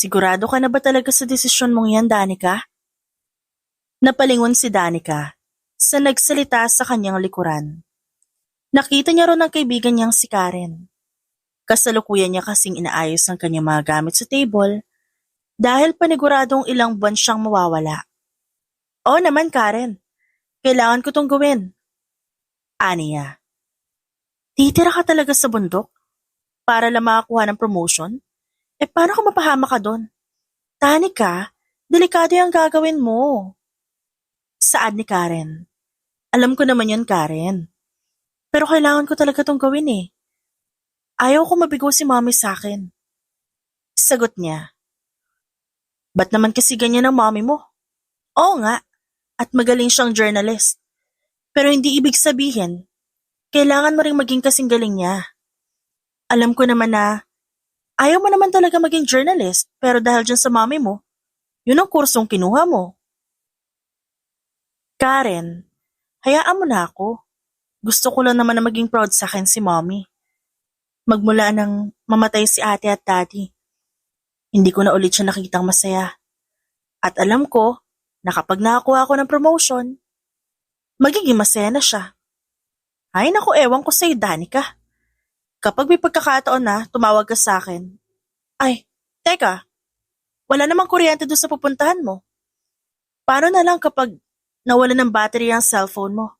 Sigurado ka na ba talaga sa desisyon mong yan, Danica? Napalingon si Danica sa nagsalita sa kanyang likuran. Nakita niya ron ang kaibigan niyang si Karen. Kasalukuyan niya kasing inaayos ang kanyang mga gamit sa table dahil paniguradong ilang buwan siyang mawawala. Oo naman, Karen. Kailangan ko tong gawin. Aniya. Titira ka talaga sa bundok para lang makakuha ng promotion? Paano kung mapahama ka doon? Danica, delikado yung gagawin mo. Saad ni Karen. Alam ko naman yun, Karen. Pero kailangan ko talaga tong gawin eh. Ayaw ko mabigo si mommy sa akin. Sagot niya. Ba't naman kasi ganyan ang mommy mo? Oo nga, at magaling siyang journalist. Pero hindi ibig sabihin, kailangan mo ring maging kasing galing niya. Alam ko naman na ayaw mo naman talaga maging journalist, pero dahil dyan sa mommy mo, yun ang kursong kinuha mo. Karen, hayaan mo na ako. Gusto ko lang naman na maging proud sa akin si mommy. Magmula nang mamatay si ate at daddy, hindi ko na ulit siya nakitang masaya. At alam ko na kapag nakakuha ako ng promotion, magiging masaya na siya. Ay naku, ewan ko sa'yo, Danica. Kapag may pagkakataon na tumawag ka sa akin, ay, teka, wala namang kuryente doon sa pupuntahan mo. Paano na lang kapag nawala ng battery ang cellphone mo?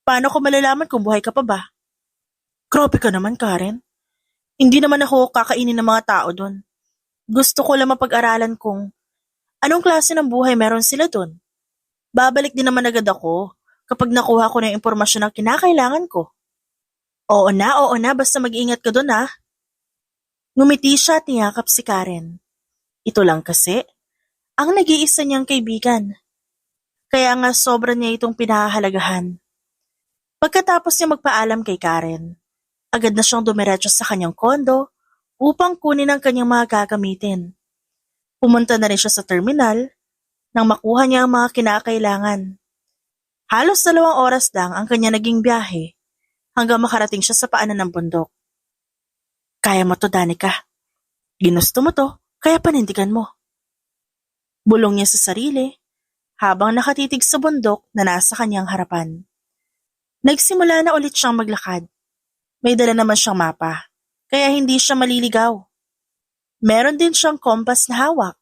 Paano ko malalaman kung buhay ka pa ba? Grabe ka naman, Karen. Hindi naman ako kakainin ng mga tao doon. Gusto ko lang mapag-aralan kung anong klase ng buhay meron sila doon. Babalik din naman agad ako kapag nakuha ko na yung impormasyon na kinakailangan ko. Oo na, basta mag-iingat ka doon ha. Ngumiti siya at niyakap si Karen. Ito lang kasi, ang nag-iisa niyang kaibigan. Kaya nga sobra niya itong pinahahalagahan. Pagkatapos niya magpaalam kay Karen, agad na siyang dumiretso sa kanyang kondo upang kunin ang kanyang mga gagamitin. Pumunta na rin siya sa terminal nang makuha niya ang mga kinakailangan. Halos 2 oras lang ang kanya naging biyahe hanggang makarating siya sa paanan ng bundok. Kaya mo to, Danica. Ginusto mo to, kaya panindigan mo. Bulong niya sa sarili habang nakatitig sa bundok na nasa kanyang harapan. Nagsimula na ulit siyang maglakad. May dala naman siyang mapa, kaya hindi siya maliligaw. Meron din siyang kompas na hawak.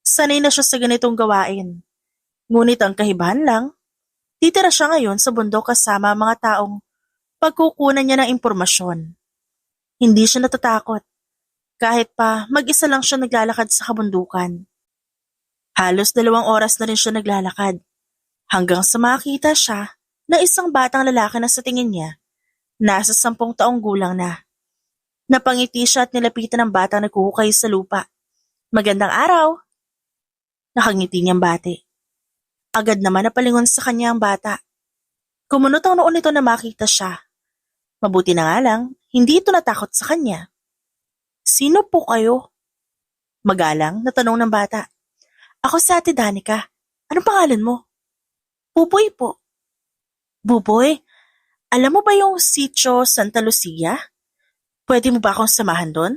Sanay na siya sa ganitong gawain. Ngunit ang kahibahan lang, titira siya ngayon sa bundok kasama ang mga taong pagkukunan niya ng impormasyon. Hindi siya natatakot, kahit pa mag-isa lang siya naglalakad sa kabundukan. Halos 2 oras na rin siya naglalakad, hanggang sa makita siya na isang batang lalaki na sa tingin niya, nasa 10 taong gulang na. Napangiti siya at nilapitan ng batang naghuhukay sa lupa. Magandang araw! Nakangiti niyang bati. Agad naman napalingon sa kanya ang bata. Kumunot ang noon nito na makita siya. Mabuti na nga lang, hindi ito natakot sa kanya. Sino po kayo? Magalang na tanong ng bata. Ako si Ate Danica. Anong pangalan mo? Buboy po. Buboy, alam mo ba yung sitio Santa Lucia? Pwede mo ba akong samahan doon?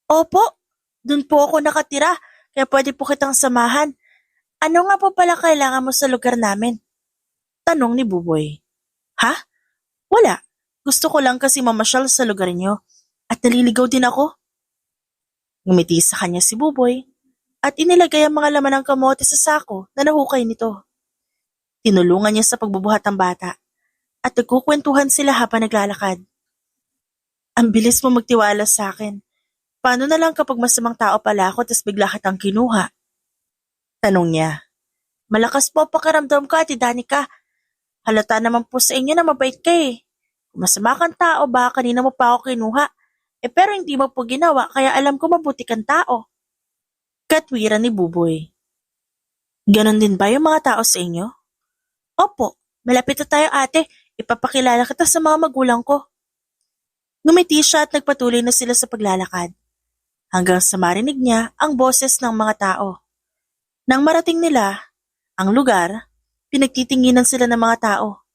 Opo, doon po ako nakatira, kaya pwede po kitang samahan. Ano nga po pala kailangan mo sa lugar namin? Tanong ni Buboy. Ha? Wala. Gusto ko lang kasi mamasyal sa lugar niyo at naliligaw din ako. Ngumiti sa kanya si Buboy at inilagay ang mga laman ng kamote sa sako na nahukay nito. Tinulungan niya sa pagbubuhat ang bata at nagkukwentuhan sila habang naglalakad. Ang bilis mo magtiwala sa akin. Paano na lang kapag masamang tao pala ako tas bigla kitang kinuha? Tanong niya. Malakas po ang pakiramdam ko, Ate Danica. Halata naman po sa inyo na mabait ka eh. Kung masama kang tao, baka kanina mo pa ako kinuha. Pero hindi mo po ginawa kaya alam ko mabuti kang tao. Katwiran ni Buboy. Ganon din ba yung mga tao sa inyo? Opo, malapit na tayo ate. Ipapakilala kita sa mga magulang ko. Ngumiti siya at nagpatuloy na sila sa paglalakad. Hanggang sa marinig niya ang boses ng mga tao. Nang marating nila ang lugar, pinagtitinginan sila ng mga tao.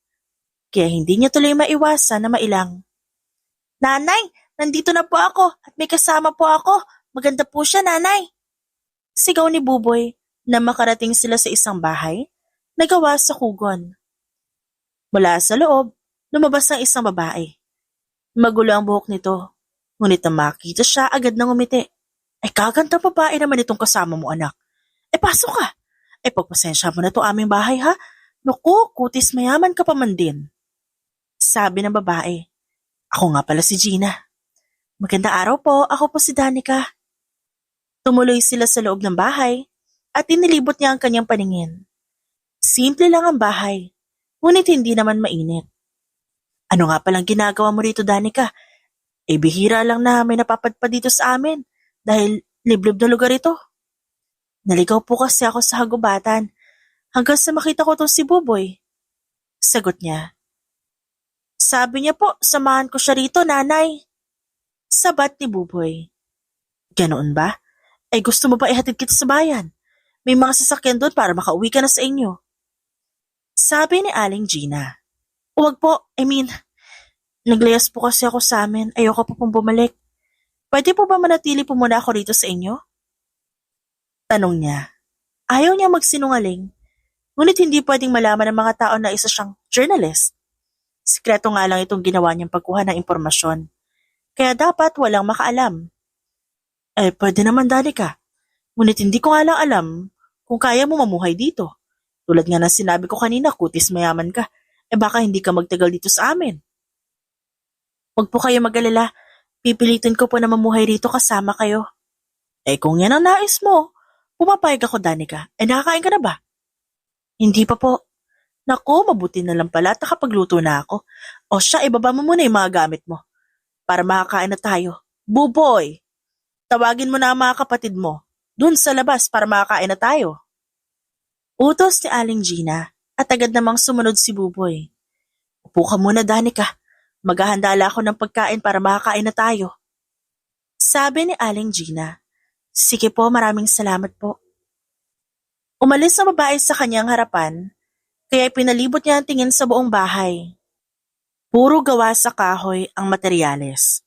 Kaya hindi niya tuloy maiwasan na mailang. Nanay, nandito na po ako at may kasama po ako. Maganda po siya, nanay. Sigaw ni Buboy na makarating sila sa isang bahay na gawa sa kugon. Mula sa loob, lumabas ang isang babae. Magulo ang buhok nito, ngunit nang makita siya agad nang umiti. Ay kagandang babae naman itong kasama mo, anak. Pasok ka. Pagpasensya mo na to aming bahay, ha? Naku, kutis mayaman ka pa man din. Sabi ng babae. Ako nga pala si Gina. Magandang araw po, ako po si Danica. Tumuloy sila sa loob ng bahay at inilibot niya ang kanyang paningin. Simple lang ang bahay, ngunit hindi naman mainit. Ano nga palang ginagawa mo rito, Danica? Bihira lang na may napapadpad dito sa amin dahil liblib na lugar ito. Naligaw po kasi ako sa hagubatan hanggang sa makita ko tong si Buboy. Sagot niya. Sabi niya po, samahan ko siya rito, nanay. Sabat ni Buboy. Ganoon ba? Gusto mo ba ihatid kita sa bayan? May mga sasakyan doon para makauwi ka na sa inyo. Sabi ni Aling Gina. Huwag po, naglayas po kasi ako sa amin. Ayoko po pong bumalik. Pwede po ba manatili po muna ako rito sa inyo? Tanong niya. Ayaw niya magsinungaling, ngunit hindi pwedeng malaman ng mga tao na isa siyang journalist. Sikreto nga lang itong ginawa niyang pagkuha ng impormasyon. Kaya dapat walang makaalam. Pwede naman, Danica. Ngunit hindi ko nga lang alam kung kaya mo mamuhay dito. Tulad nga ng sinabi ko kanina, kutis mayaman ka. Baka hindi ka magtagal dito sa amin. Huwag po kayo mag-alala. Pipilitin ko po na mamuhay rito kasama kayo. Kung yan ang nais mo, pumapayag ako, Danica. Nakakain ka na ba? Hindi pa po. Naku, mabuti na lang pala at nakapagluto na ako. O siya, ibaba mo muna yung mga gamit mo. Para makakain na tayo. Buboy! Tawagin mo na ang mga kapatid mo. Dun sa labas para makakain na tayo. Utos ni Aling Gina at agad namang sumunod si Buboy. Upo ka muna, Danica. Maghahanda ako ng pagkain para makakain na tayo. Sabi ni Aling Gina. Sige po, maraming salamat po. Umalis ang babae sa kanyang harapan, kaya pinalibot niya ang tingin sa buong bahay. Puro gawa sa kahoy ang materyales.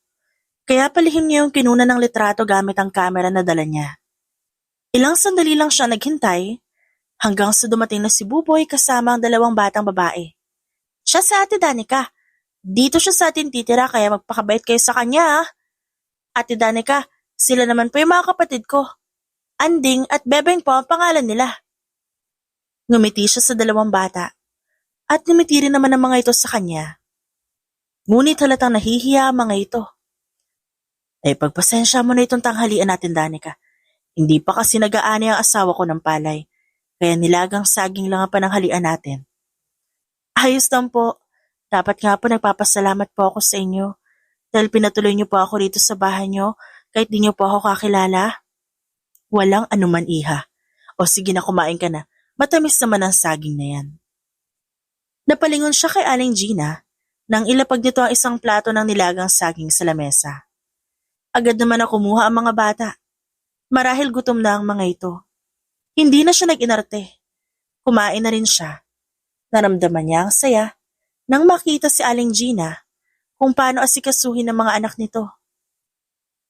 Kaya palihim niya yung kinuna ng litrato gamit ang kamera na dala niya. Ilang sandali lang siya naghintay hanggang sa dumating na si Buboy kasama ang dalawang batang babae. Siya sa Ate Danica. Dito siya sa atin titira kaya magpakabait kayo sa kanya. Ate Danica, sila naman po yung mga kapatid ko. Anding at Bebeng po ang pangalan nila. Ngumiti siya sa dalawang bata at ngumiti rin naman ang mga ito sa kanya. Ngunit halatang nahihiya ang mga ito. Pagpasensya mo na itong tanghalian natin, Danica. Hindi pa kasi nag-aani ang asawa ko ng palay, kaya nilagang saging lang ang pananghalian natin. Ayos lang po. Dapat nga po nagpapasalamat po ako sa inyo dahil pinatuloy niyo po ako rito sa bahay niyo kahit di niyo po ako kakilala. Walang anuman, iha. O sige na, kumain ka na. Matamis naman ang saging na yan. Napalingon siya kay Aling Gina nang ilapag nito ang isang plato ng nilagang saging sa lamesa. Agad naman na kumuha ang mga bata. Marahil gutom na ang mga ito. Hindi na siya nag-inarte. Kumain na rin siya. Naramdaman niya ang saya nang makita si Aling Gina kung paano asikasuhin ng mga anak nito.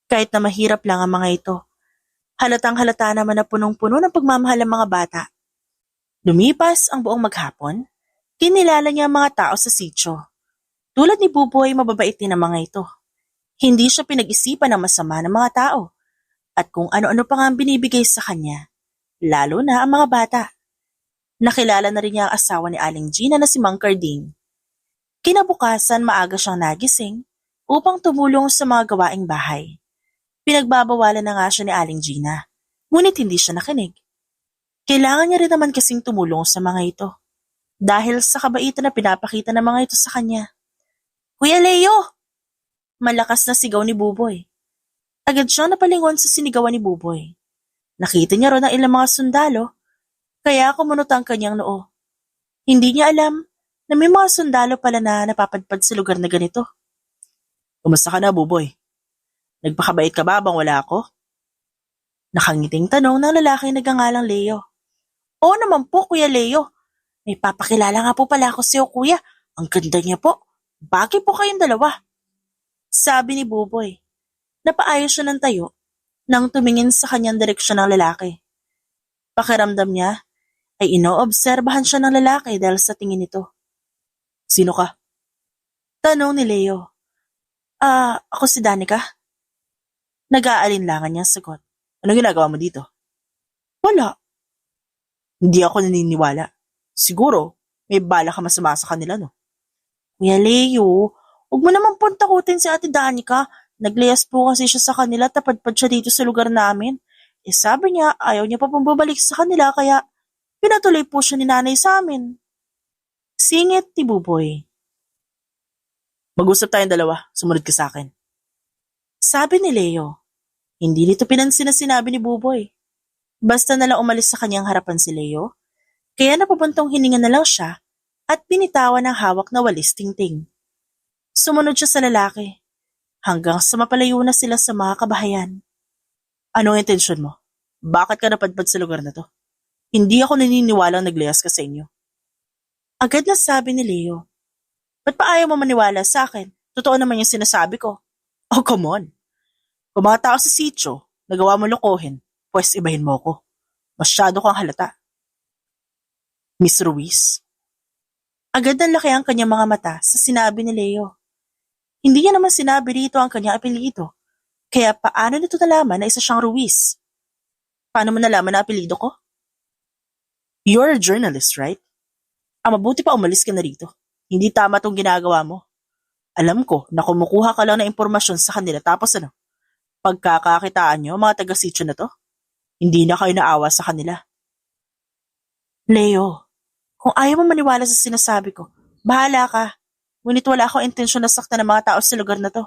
Kahit na mahirap lang ang mga ito, halatang halata naman na punong-puno ng pagmamahal ang mga bata. Lumipas ang buong maghapon, kinilala niya ang mga tao sa sitio. Tulad ni Buboy, mababait din ang mga ito. Hindi siya pinag-isipan ng masama ng mga tao at kung ano-ano pa nga ang binibigay sa kanya, lalo na ang mga bata. Nakilala na rin niya ang asawa ni Aling Gina na si Mang Carding. Kinabukasan maaga siyang nagising upang tumulong sa mga gawaing bahay. Pinagbabawalan na nga siya ni Aling Gina, ngunit hindi siya nakinig. Kailangan niya rin naman kasing tumulong sa mga ito dahil sa kabaitan na pinapakita ng mga ito sa kanya. Kuya Leo! Malakas na sigaw ni Buboy. Agad siyang napalingon sa sinigawan ni Buboy. Nakita niya ron ang ilang mga sundalo, kaya kumunot ang kanyang noo. Hindi niya alam na may mga sundalo pala na napapadpad sa lugar na ganito. Kumusta ka na, Buboy? Nagpakabait ka ba abang wala ako? Nakangiting tanong ng lalaking nagngangalang Leo. Oo naman po, Kuya Leo. May papakilala nga po pala ako sa'yo, Kuya. Ang ganda niya po. Bagay po kayong dalawa. Sabi ni Buboy. Napaayos siya ng tayo. nang tumingin sa kanyang direksyon ng lalaki. Pakiramdam niya ay inoobserbahan siya ng lalaki dahil sa tingin nito. Sino ka? Tanong ni Leo. Ako si Danica. Nag-aalinlangan niyang sagot. Ano ginagawa mo dito? Wala. Hindi ako naniniwala. Siguro, may bala ka masama sa kanila, no? Kuya Leo, huwag mo naman puntakutin si Ate Danica. Nagliyas po kasi siya sa kanila, tapadpad siya dito sa lugar namin. Sabi niya, ayaw niya pa pong bumalik sa kanila, kaya pinatuloy po siya ni nanay sa amin. Singit ni Buboy. Mag-usap tayong dalawa, sumunod ka sa akin. Sabi ni Leo. Hindi nito pinansin na sinabi ni Buboy. Basta nalang umalis sa kanyang harapan si Leo, kaya napabuntong hininga na lang siya at binitawan ng hawak na walis tingting. Sumunod siya sa lalaki, hanggang sa mapalayo na sila sa mga kabahayan. Anong intensyon mo? Bakit ka napadpad sa lugar na to? Hindi ako naniniwalang nagliyas ka sa inyo. Agad na sabi ni Leo. Ba't pa ayaw mo maniwala sa akin? Totoo naman yung sinasabi ko. Oh, come on. Kung mga tao sa sitio, nagawa mo lokohin, pues ibahin mo ko. Masyado kang halata. Miss Ruiz. Agad na laki ang kanyang mga mata sa sinabi ni Leo. Hindi niya naman sinabi rito ang kanyang apelyido. Kaya paano nito nalaman na isa siyang Ruiz? Paano mo nalaman na apelyido ko? You're a journalist, right? Mabuti pa umalis ka na rito. Hindi tama tong ginagawa mo. Alam ko na kumukuha ka lang ng impormasyon sa kanila tapos ano? Pagkakakitaan nyo, mga taga-sitio na to? Hindi na kayo naawa sa kanila. Leo, kung ayaw mo maniwala sa sinasabi ko, bahala ka. Ngunit wala akong intensyon na saktan ng mga tao sa lugar na to.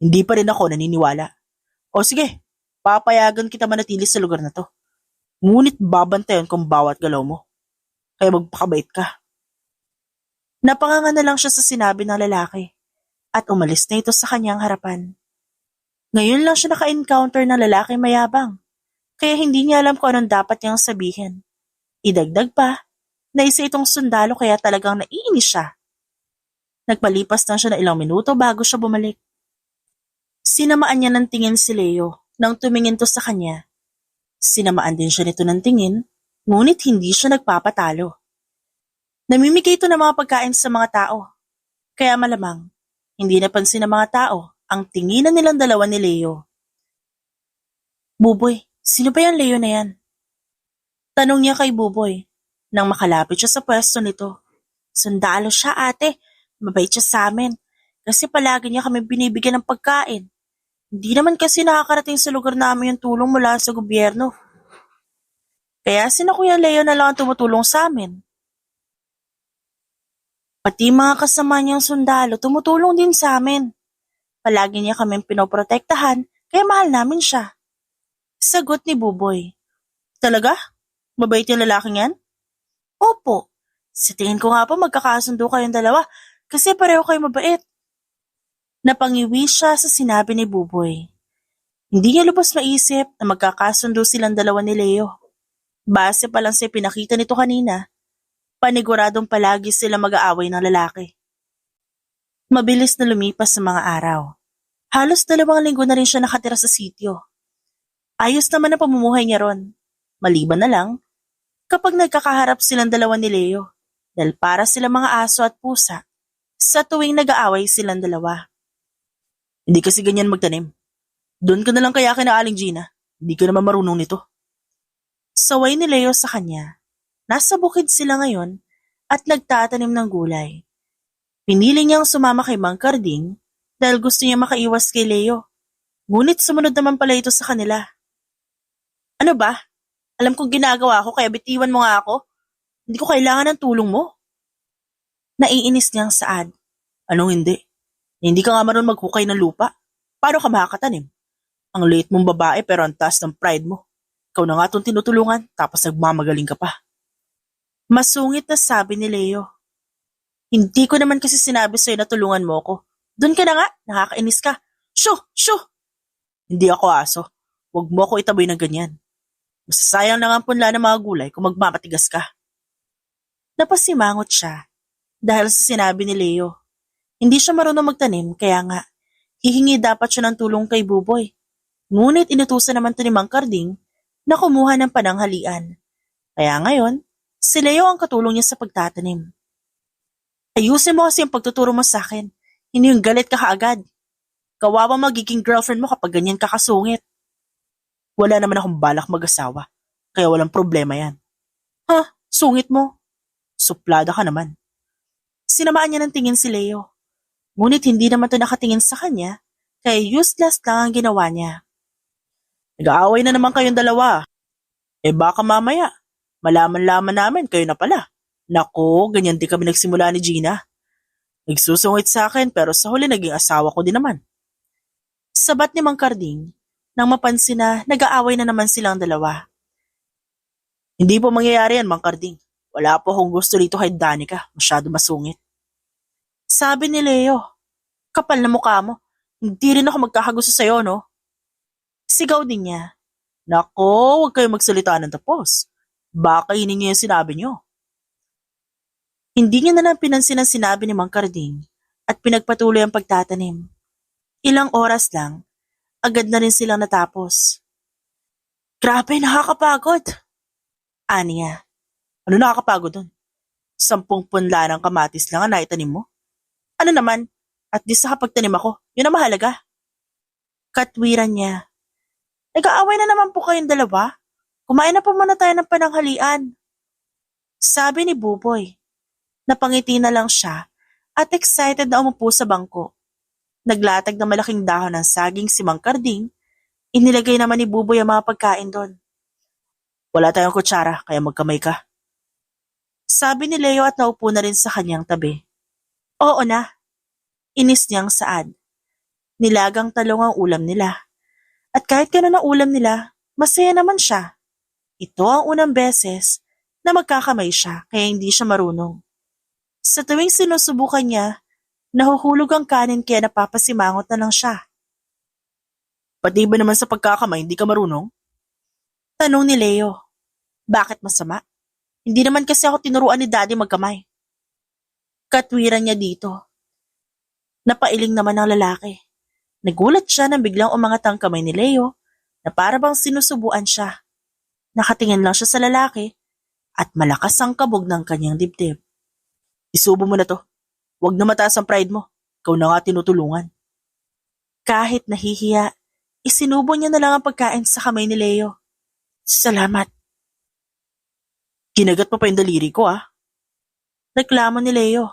Hindi pa rin ako naniniwala. O sige, papayagan kita manatili sa lugar na to. Ngunit babantayan kung bawat galaw mo. Kaya magpakabait ka. Napanganga na lang siya sa sinabi ng lalaki at umalis na ito sa kanyang harapan. Ngayon lang siya naka-encounter ng lalaki mayabang, kaya hindi niya alam kung anong dapat niyang sabihin. Idagdag pa, na isa itong sundalo kaya talagang naiinis siya. Nagpalipas lang siya ng ilang minuto bago siya bumalik. Sinamaan niya ng tingin si Leo nang tumingin to sa kanya. Sinamaan din siya nito ng tingin, ngunit hindi siya nagpapatalo. Namimigay ito ng mga pagkain sa mga tao, kaya malamang, hindi napansin ng mga tao ang tinginan nilang dalawa ni Leo. Buboy, sino ba yan Leo na yan? Tanong niya kay Buboy, nang makalapit siya sa pwesto nito. Sundalo siya ate, mabait siya sa amin, kasi palagi niya kami binibigyan ng pagkain. Hindi naman kasi nakakarating sa lugar namin yung tulong mula sa gobyerno. Kaya sina Kuya Leo na lang ang tumutulong sa amin. Pati mga kasama niyang sundalo tumutulong din sa amin. Palagi niya kaming pinoprotektahan kaya mahal namin siya. Sagot ni Buboy. Talaga? Mabait yung lalaking yan? Opo. Sa tingin ko nga po magkakasundo kayong dalawa kasi pareho kayo mabait. Napangiwi siya sa sinabi ni Buboy. Hindi niya lubos maisip na magkakasundo silang dalawa ni Leo. Base pa lang sa pinakita nito kanina, paniguradong palagi sila mag-aaway ng lalaki. Mabilis na lumipas sa mga araw. Halos 2 linggo na rin siya nakatira sa sitio. Ayos naman ang pamumuhay niya ron. Maliban na lang, kapag nagkakaharap silang dalawa ni Leo, dahil para sila mga aso at pusa, sa tuwing nag-aaway silang dalawa. Hindi kasi ganyan magtanim. Doon ka na lang kaya kina Aling Gina. Hindi ka naman marunong nito. Saway ni Leo sa kanya. Nasa bukid sila ngayon at nagtatanim ng gulay. Pinili niyang sumama kay Mang Carding dahil gusto niya makaiwas kay Leo. Ngunit sumunod naman pala ito sa kanila. Ano ba? Alam kong ginagawa ko kaya bitiwan mo nga ako. Hindi ko kailangan ng tulong mo. Naiinis niyang saad. Anong hindi? Hindi ka nga marunong maghukay ng lupa. Paano ka makakatanim? Ang liit mong babae pero ang taas ng pride mo. Ikaw na nga itong tinutulungan tapos nagmamagaling ka pa. Masungit na sabi ni Leo. Hindi ko naman kasi sinabi sa'yo na tulungan mo ko. Doon ka na nga, nakakainis ka. Shoo! Shoo! Hindi ako aso. Huwag mo ako itaboy ng ganyan. Masasayang lang ang punla ng mga gulay kung magmamatigas ka. Napasimangot siya dahil sa sinabi ni Leo. Hindi siya marunong magtanim kaya nga hihingi dapat siya ng tulong kay Buboy. Ngunit inutusan naman to ni Mang Karding na kumuha ng pananghalian. Kaya ngayon, si Leo ang katulong niya sa pagtatanim. Ayusin mo kasi yung pagtuturo mo sa akin. Hindi yung galit ka kaagad. Kawawa magiging girlfriend mo kapag ganyan ka kasungit. Wala naman akong balak mag-asawa, kaya walang problema yan. Ha? Sungit mo? Suplada ka naman. Sinamaan niya ng tingin si Leo. Ngunit hindi naman to nakatingin sa kanya, kaya useless lang ang ginawa niya. Nag-aaway na naman kayong dalawa. Baka mamaya, malaman-laman namin kayo na pala. Nako, ganyan din kami nagsimula ni Gina. Nagsusungit sa akin pero sa huli naging asawa ko din naman. Sabat ni Mang Karding nang mapansin na nag-aaway na naman silang dalawa. Hindi po mangyayari yan, Mang Karding. Wala po akong gusto dito kay Danica, masyado masungit. Sabi ni Leo, kapal na mukha mo, hindi rin ako magkakagusto sa'yo, no? Sigaw din niya, nako, huwag kayong magsalita ng tapos. Baka yun niyo yung sinabi niyo. Hindi niya na lang pinansin ang sinabi ni Mang Karding at pinagpatuloy ang pagtatanim. Ilang oras lang, agad na rin silang natapos. Grabe, nakakapagod. Aniya, ano nakakapagod dun? 10 punla ng kamatis lang ang naitanim mo? Ano naman, at di sa kapagtanim ako, yun ang mahalaga. Katwiran niya, nag-aaway na naman po kayong dalawa? Kumain na po muna tayo ng pananghalian. Sabi ni Buboy. Napangiti na lang siya at excited na umupo sa bangko. Naglatag na malaking dahon ng saging si Mang Karding, inilagay naman ni Buboy ang mga pagkain doon. Wala tayong kutsara, kaya magkamay ka. Sabi ni Leo at naupo na rin sa kanyang tabi. Oo na. Inis niyang saad. Nilagang talong ang ulam nila. At kahit gano'n ang ulam nila, masaya naman siya. Ito ang unang beses na magkakamay siya kaya hindi siya marunong. Sa tuwing sinusubukan niya, nahuhulog ang kanin kaya napapasimangot na lang siya. Pati ba naman sa pagkakamay hindi ka marunong? Tanong ni Leo. Bakit masama? Hindi naman kasi ako tinuruan ni Daddy magkamay. Katwiran niya dito. Napailing naman ang lalaki. Nagulat siya nang biglang umangat ang kamay ni Leo na para bang sinusubuan siya. Nakatingin lang siya sa lalaki at malakas ang kabog ng kanyang dibdib. Isubo mo na to. Huwag na mataas ang pride mo. Ikaw na nga tinutulungan. Kahit nahihiya, isinubo niya na lang ang pagkain sa kamay ni Leo. Salamat. Ginagat mo pa yung daliri ko, ah. Reklamo ni Leo.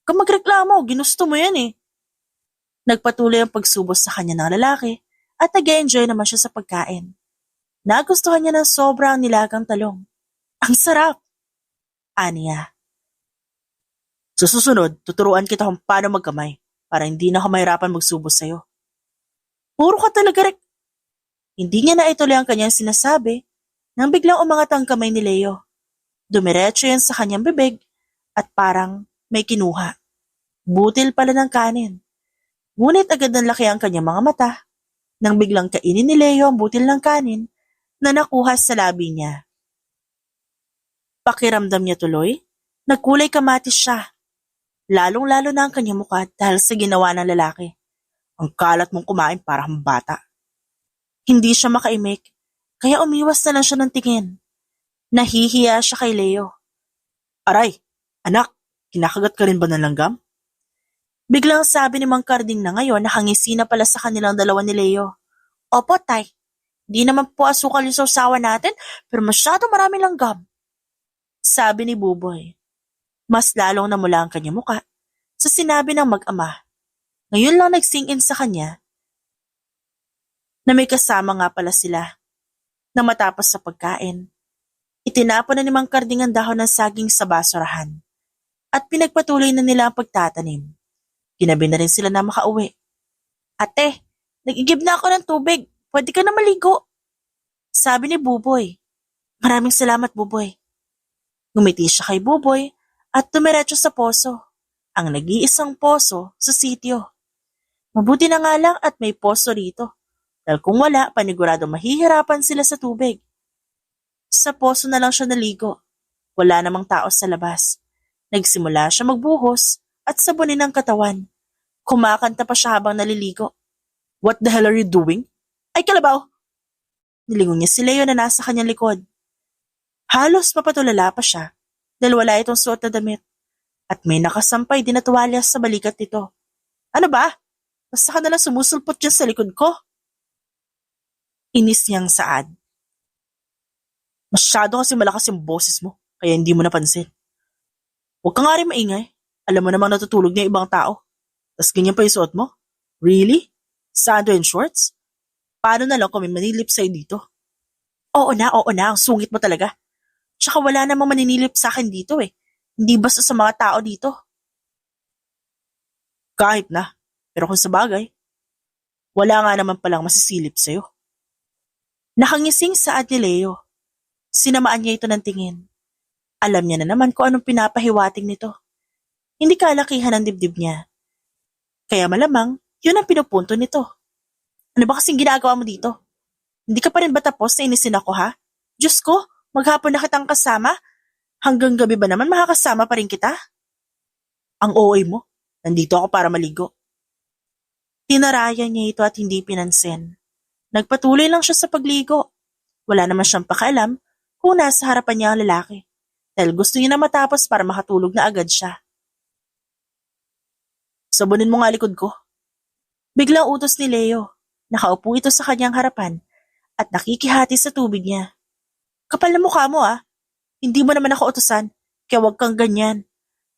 Kung magreklamo, ginusto mo yan eh. Nagpatuloy ang pagsubos sa kanya ng lalaki at nag-enjoy naman siya sa pagkain. Nagustuhan niya ng sobra ang nilagang talong. Ang sarap! Aniya. Sa susunod, tuturuan kita kung paano magkamay para hindi na ako mahirapan magsubos sa'yo. Puro ka talaga, Rek. Hindi niya na ituloy ang kanyang sinasabi nang biglang umangat ang kamay ni Leo. Dumiretso yan sa kanyang bibig at parang may kinuha. Butil pala ng kanin. Ngunit agad nanlaki ang kanyang mga mata nang biglang kainin ni Leo ang butil ng kanin na nakuha sa labi niya. Pakiramdam niya tuloy, nagkulay kamatis siya. Lalong-lalo na ang kanyang mukha dahil sa ginawa ng lalaki. Ang kalat mong kumain para kang bata. Hindi siya makaimik, kaya umiwas na lang siya ng tingin. Nahihiya siya kay Leo. Aray, anak, kinakagat ka rin ba ng langgam? Biglang sabi ni Mang Karding na ngayon nakangisi na pala sa kanilang dalawa ni Leo. Opo, tay. Di naman po asukal yung sausawa natin, pero masyado marami langgam. Sabi ni Buboy. Mas lalong namula ang kanyang muka sa sinabi ng mag-ama. Ngayon lang nagsing-in sa kanya na may kasama nga pala sila. Nang matapos sa pagkain, itinapon na ni Mang Karding ang dahon ng saging sa basurahan at pinagpatuloy na nila ang pagtatanim. Ginabi na rin sila na makauwi. Ate, nag-igib na ako ng tubig. Pwede ka na maligo. Sabi ni Buboy. Maraming salamat, Buboy. Ngumiti siya kay Buboy at tumiretso sa poso. Ang nag-iisang poso sa sitio. Mabuti na nga lang at may poso rito. Dahil kung wala, panigurado mahihirapan sila sa tubig. Sa poso na lang siya naligo. Wala namang tao sa labas. Nagsimula siya magbuhos at sabunin ang katawan. Kumakanta pa siya habang naliligo. What the hell are you doing? Ay, kalabaw! Nilingon niya si Leo na nasa kanyang likod. Halos mapatulala pa siya dahil wala itong suot na damit at may nakasampay din na tuwalya sa balikat nito. Ano ba? Basta ka nalang sumusulpot dyan sa likod ko. Inis niyang saad. Masyado kasi malakas yung boses mo, kaya hindi mo napansin. Huwag ka nga rin maingay. Alam mo namang natutulog niya ibang tao. Tas ganyan pa yung suot mo? Really? Sando and shorts? Paano na lang kami manilip sa'yo dito? Oo na, ang sungit mo talaga. Tsaka wala namang maninilip sa akin dito eh. Hindi basta sa mga tao dito. Kahit na, pero kung sa bagay, wala nga naman palang masisilip sa'yo. Nakangising saad ni Leo. Sinamaan niya ito ng tingin. Alam niya na naman kung anong pinapahiwating nito. Hindi kalakihan ang dibdib niya. Kaya malamang, yun ang pinupunto nito. Ano ba kasing ginagawa mo dito? Hindi ka pa rin ba tapos na inisin ako ha? Diyos ko, maghapon na kitang kasama? Hanggang gabi ba naman makakasama pa rin kita? Ang OA mo, nandito ako para maligo. Tinarayan niya ito at hindi pinansin. Nagpatuloy lang siya sa pagligo. Wala naman siyang pakialam kung nasa harapan niya ang lalaki. Dahil gusto niya na matapos para makatulog na agad siya. Sabunin mo nga likod ko. Biglang utos ni Leo. Nakaupo ito sa kanyang harapan at nakikihati sa tubig niya. Kapal na mukha mo ah. Hindi mo naman ako utusan, kaya huwag kang ganyan.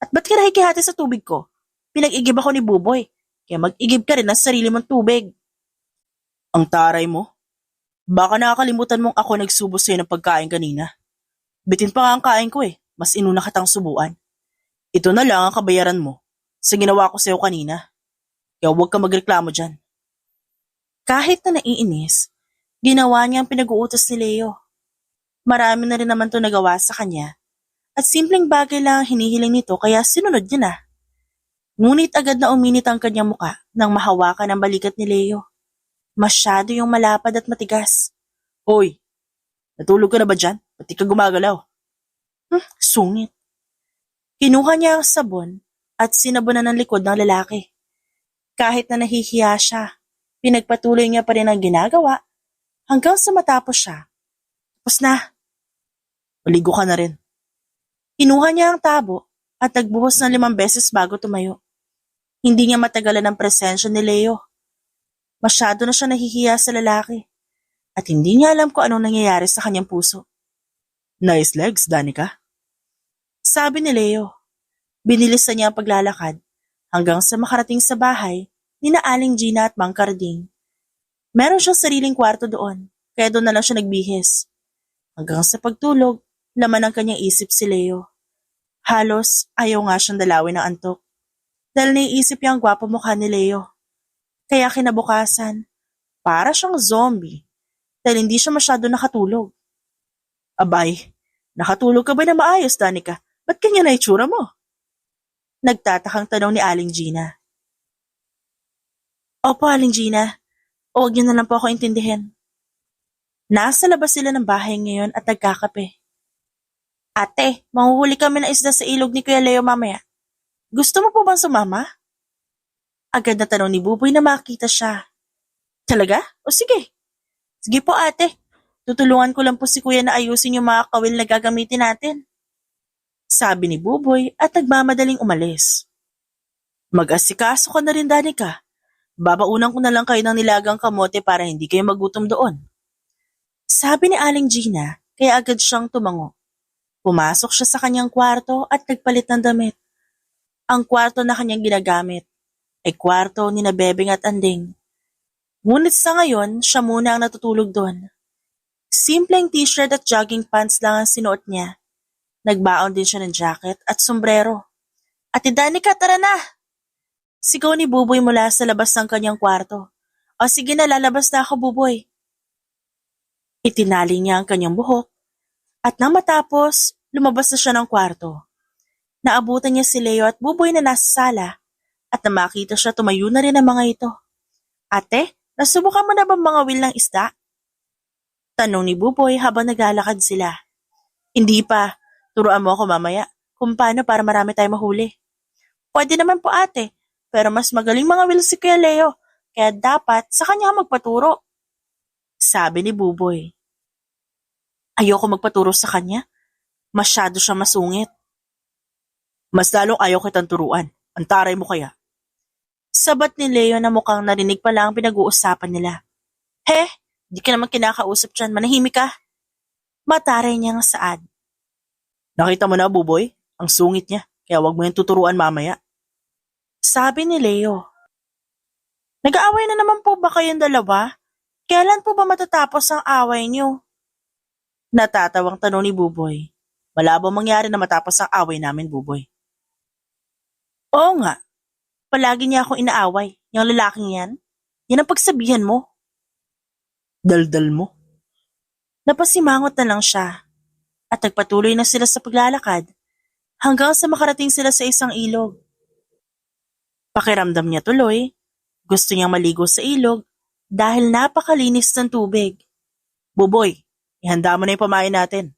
At ba't ka nakikihati sa tubig ko? Pinag-igib ako ni Buboy, kaya mag-igib ka rin ng sarili mong tubig. Ang taray mo. Baka nakakalimutan mong ako nagsubo sa'yo ng pagkain kanina. Bitin pa nga ang kain ko eh, mas inuna kitang subuan. Ito na lang ang kabayaran mo sa ginawa ko sa'yo kanina. Kaya huwag ka magreklamo dyan. Kahit na naiinis, ginawa niya ang pinag-uutos ni Leo. Marami na rin naman ito nagawa sa kanya at simpleng bagay lang ang hinihiling nito kaya sinunod niya na. Ngunit agad na uminit ang kanyang muka nang mahawakan ang balikat ni Leo. Masyado yung malapad at matigas. Hoy, natulog ka na ba dyan? Pati ka gumagalaw. Sungit. Kinuha niya ang sabon at sinabunan ng likod ng lalaki. Kahit na nahihiya siya, pinagpatuloy niya pa rin ang ginagawa hanggang sa matapos siya. Tapos na. Maligo ka na rin. Kinuha niya ang tabo at nagbuhos ng 5 beses bago tumayo. Hindi niya matagalan ang presensya ni Leo. Masyado na siya nahihiya sa lalaki at hindi niya alam kung anong nangyayari sa kanyang puso. Nice legs, Danica. Sabi ni Leo. Binilisan niya ang paglalakad hanggang sa makarating sa bahay ni na Aling Gina at Mang Carding. Meron siyang sariling kwarto doon, kaya doon na lang siya nagbihis. Hanggang sa pagtulog, laman ng kanyang isip si Leo. Halos ayaw nga siyang dalawin ng antok. Dahil naiisip niya ang gwapo mukha ni Leo. Kaya kinabukasan, para siyang zombie dahil hindi siya masyado nakatulog. Abay, nakatulog ka ba na maayos, Danica? Ba't kanya na itsura mo? Nagtatakang tanong ni Aling Gina. Opo, Aling Gina. Huwag niyo na lang po ako intindihin. Nasa labas sila ng bahay ngayon at nagkakape. Ate, manghuhuli kami ng isda sa ilog ni Kuya Leo mamaya. Gusto mo po bang sumama? Agad na tanong ni Buboy na makita siya. Talaga? O sige. Sige po ate. Tutulungan ko lang po si Kuya na ayusin yung mga kawil na gagamitin natin. Sabi ni Buboy at nagmamadaling umalis. Mag-asikaso ka na rin, Danica. Babaunan ko na lang kayo ng nilagang kamote para hindi kayo magutom doon. Sabi ni Aling Gina, kaya agad siyang tumango. Pumasok siya sa kanyang kwarto at nagpalit ng damit. Ang kwarto na kanyang ginagamit ay kwarto ni na Bebeng at Anding. Ngunit sa ngayon, siya muna ang natutulog doon. Simpleng t-shirt at jogging pants lang ang sinuot niya. Nagbaon din siya ng jacket at sombrero. Ate Danica, tara na! Sigaw ni Buboy mula sa labas ng kanyang kwarto. O sige na, lalabas na ako, Buboy. Itinali niya ang kanyang buhok at nang matapos, lumabas na siya ng kwarto. Naabutan niya si Leo at Buboy na nasa sala at na makita siya tumayo na rin ang mga ito. Ate, nasubukan mo na bang mga will ng isda? Tanong ni Buboy habang naglalakad sila. Hindi pa, turuan mo ako mamaya kung paano para marami tayong mahuli. Pwede naman po ate, pero mas magaling mga will si Kuya Leo, kaya dapat sa kanya magpaturo. Sabi ni Buboy. Ayoko magpaturo sa kanya. Masyado siya masungit. Mas lalong ayaw kitang turuan. Ang taray mo kaya. Sabat ni Leo na mukhang narinig pala ang pinag-uusapan nila. He, di ka naman kinakausap dyan. Manahimik ka. Mataray niya nga saad. Nakita mo na, Buboy? Ang sungit niya. Kaya wag mo yung tuturuan mamaya. Sabi ni Leo. Nag-aaway na naman po ba kayong dalawa? Kailan po ba matatapos ang away niyo? Natatawang tanong ni Buboy. Malabo mangyari na matapos ang away namin, Buboy. Oo nga. Palagi niya akong inaaway. Yung lalaking yan. Yan ang pagsabihan mo. Daldal mo. Napasimangot na lang siya. At nagpatuloy na sila sa paglalakad hanggang sa makarating sila sa isang ilog. Pakiramdam niya tuloy. Gusto niyang maligo sa ilog dahil napakalinis ng tubig. Buboy, ihanda mo na yung pamain natin.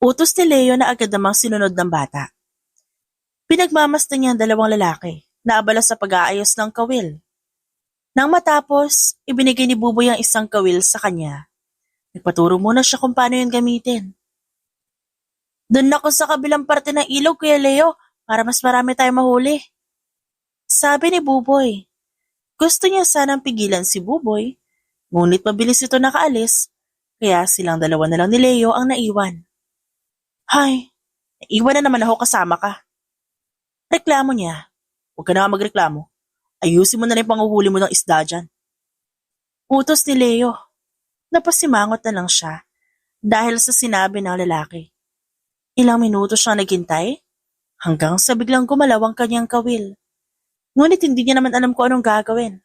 Utos ni Leo na agad namang sinunod ng bata. Pinagmamasdan niya ang dalawang lalaki na abala sa pag-aayos ng kawil. Nang matapos, ibinigay ni Buboy ang isang kawil sa kanya. Nagpaturo muna siya kung paano yun gamitin. Doon ako sa kabilang parte ng ilog, Kuya Leo, para mas marami tayong mahuli. Sabi ni Buboy. Gusto niya sanang pigilan si Buboy, ngunit mabilis ito nakaalis, kaya silang dalawa na lang ni Leo ang naiwan. Hay, naiwan na naman ako kasama ka. Reklamo niya. Huwag ka na magreklamo. Ayusin mo na rin panguhuli mo ng isda dyan. Utos ni Leo. Napasimangot na lang siya dahil sa sinabi ng lalaki. Ilang minuto siyang naghintay hanggang sa biglang gumalaw ang kanyang kawil. Ngunit hindi niya naman alam kung anong gagawin.